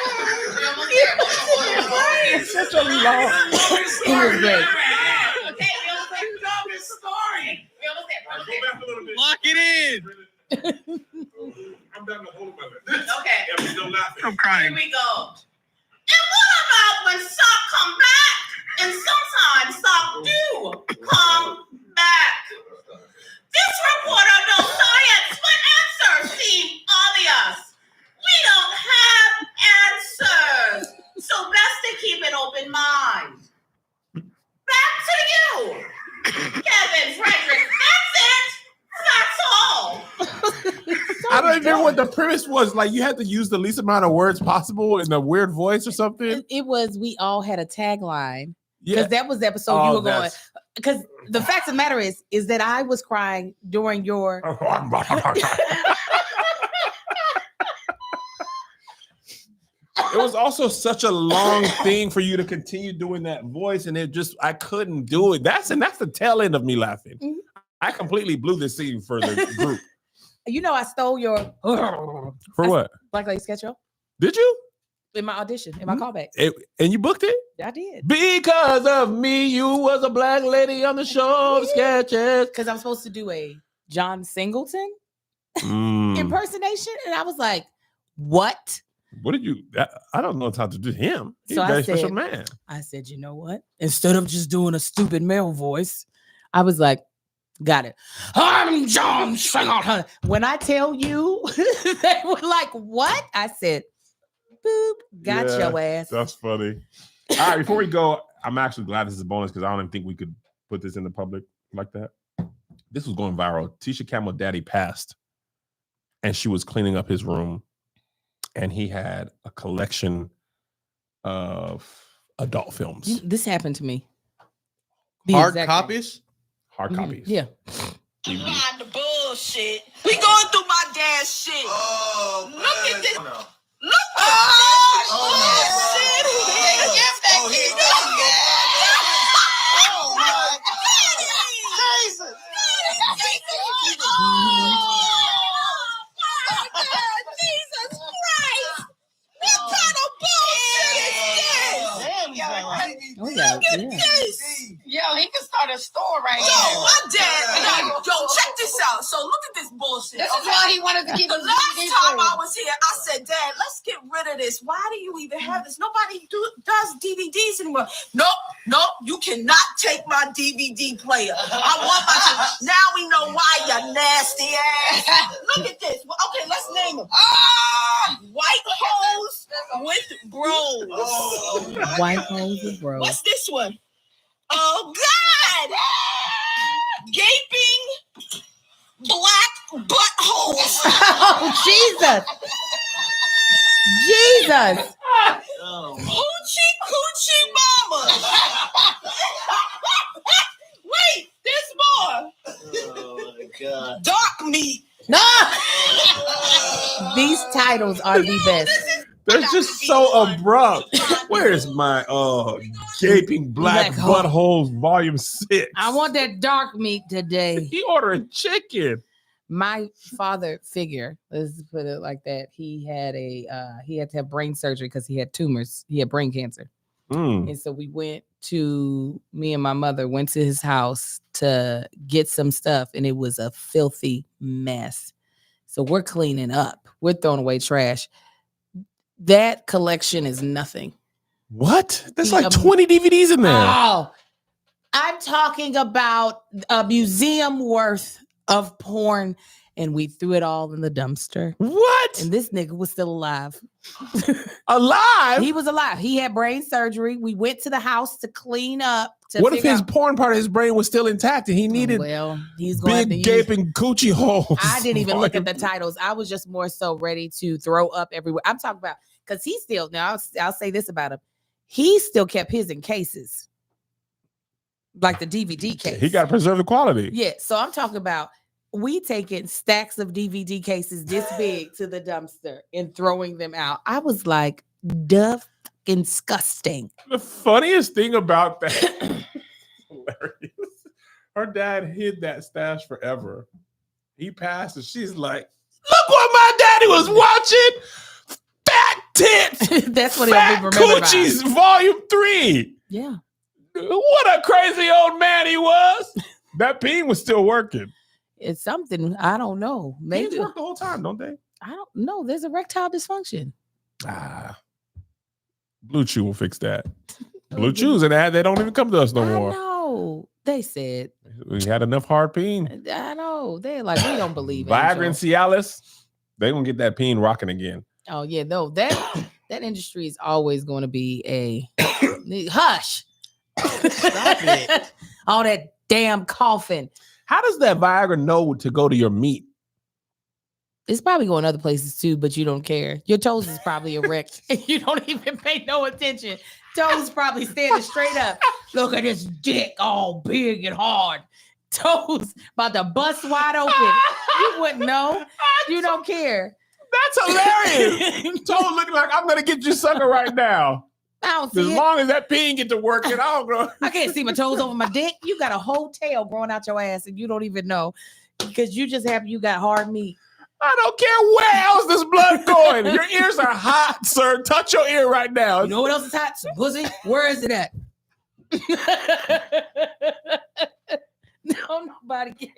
Hold on. It's such a long. It was great. Okay, we almost there. in. I'm down to hold my lip. Okay. Yeah, still laughing. I'm Here crying. we go. And what about when Sock come back? And sometimes Sock do come back. This reporter knows science, but answers seem obvious. We don't have answers. So best to keep an open mind. Back to you, Kevin Frederick. That's it. That's all. I don't even remember what the premise was. Like, you had to use the least amount of words possible in a weird voice or something. It was, we all had a tagline. Yeah. Because that was the episode Oh, you were going. that's- Because the fact of the matter is that I was crying during your. It was also such a long thing for you to continue doing that voice, and I couldn't do it. That's the tail end of me laughing. Mhm. I completely blew the scene for the group. You know, I stole your For what? Black Lady Sketch Show Did you? in my audition, in my callback. And you booked it? I did. Because of me, you was a black lady on the show of sketches. Because I'm supposed to do a John Singleton Mm. impersonation. And I was like, what? What did you? I don't know how to do him. He's So a I very special said- man. I said, you know what? Instead of just doing a stupid male voice, I was like, got it. I'm John Singleton. When I tell you, they were like, what? I said, boop, got Yeah, your ass. That's funny. All right, before we go, I'm actually glad this is a bonus because I don't even think we could put this in the public like that. This was going viral. Tisha Campbell daddy passed, and she was cleaning up his room, and he had a collection of adult films, This happened to me. The Hard exact- copies? hard Mhm. copies. Yeah. DVD. Behind the bullshit. We going through my dad's shit. Oh, Look at this. no. Look at Oh, this bullshit. Give that Oh, he kid got that. Oh, my Jesus. Jesus Christ! What kind of bullshit is this? Oh, yeah. Look at Yeah. this! Yo, he can start a store right Yo, here. my dad. Yo, check this out. So look at this bullshit. This is okay? why he wanted to keep The his last DVD time free. I was here, I said, Dad, let's get rid of this. Why do you even have this? Nobody does DVDs anymore. Nope, you cannot take my DVD player. I want my now we know why, you nasty ass. Look at this. Okay, let's name them. White hoes with bros. Oh, White holes, bro. What's this one? Oh God! Gaping black buttholes. Oh, Jesus. Jesus. oh, Coochie mama. Wait, there's more. oh, my God. Dark meat. No. These titles are the best. They're just so abrupt. Where's my gaping black Black hole. buttholes volume 6? I want that dark meat today. He ordering chicken. My father figure, let's put it like that. He had to have brain surgery because he had tumors. He had brain cancer. Mm. And so me and my mother went to his house to get some stuff, and it was a filthy mess. So we're cleaning up. We're throwing away trash. That collection is nothing. What? That's The, like 20 DVDs in there. Oh, I'm talking about a museum worth of porn, and we threw it all in the dumpster. What? And this nigga was still alive. Alive? He was alive. He had brain surgery. We went to the house to clean up. What if his porn part of his brain was still intact and he needed Well, he's going to big use. gaping coochie holes? I didn't even look at the titles. I was just more so ready to throw up everywhere. I'm talking about because he still now. I'll say this about him: he still kept his in cases, like the DVD case. He got to preserve the quality. Yeah, so I'm talking about we taking stacks of DVD cases this big to the dumpster and throwing them out. I was like, disgusting. The funniest thing about that, hilarious. Her dad hid that stash forever. He passed, and she's like, "Look what my daddy was watching! Fat tits, That's what fat he'll be remembered by. coochies, volume 3. Yeah, What a crazy old man he was. That peen was still working. It's something I don't know. Maybe Maybe work the whole time, don't they? I don't know. There's erectile dysfunction. Blue Chew will fix that. Blue Chews and ad, they don't even come to us no I more. know. They said. We had enough hard peen. I know. They're like, we don't believe Viagra Angel. and Cialis, they gonna get that peen rocking again. Oh yeah, no, that industry is always going to be a hush. Stop it. All that damn coughing. How does that Viagra know to go to your meat? It's probably going other places too, but you don't care. Your toes is probably erect. And you don't even pay no attention. Toes probably standing straight up. Look at this dick all big and hard. Toes about to bust wide open. You wouldn't know. You don't care. That's hilarious. Toes looking like I'm gonna get you sucker right now. I don't As see it. long as that peen get to working, I don't know. I can't see my toes over my dick. You got a whole tail growing out your ass and you don't even know because you just happy you got hard meat. I don't care where else this blood going. Your ears are hot, sir. Touch your ear right now. You know what else is hot? Some pussy. Where is it at? No, nobody cares.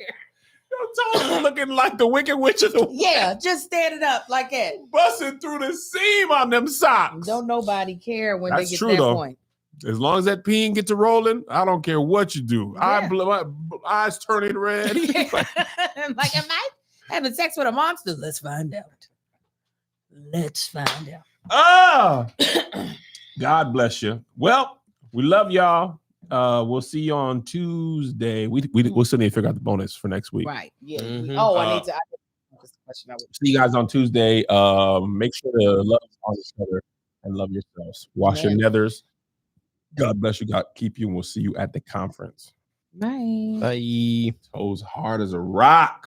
Your toes are looking like the Wicked Witch of the West. Yeah, just standing up like that. Busting through the seam on them socks. Don't nobody care when That's they get true, to that though. point. As long as that peen get to rolling, I don't care what you do. Yeah. My eyes turning red. like, am I having sex with a monster? Let's find out. Let's find out. Ah, God bless you. Well, we love y'all. We'll see you on Tuesday. We'll still need to figure out the bonus for next week. Right. Yeah. Mhm. Oh, I need to. This question I would- See you guys on Tuesday. Make sure to love on each other and love yourselves. Wash your nethers. God bless you. God keep you. And we'll see you at the conference. Bye. Bye. Toes hard as a rock.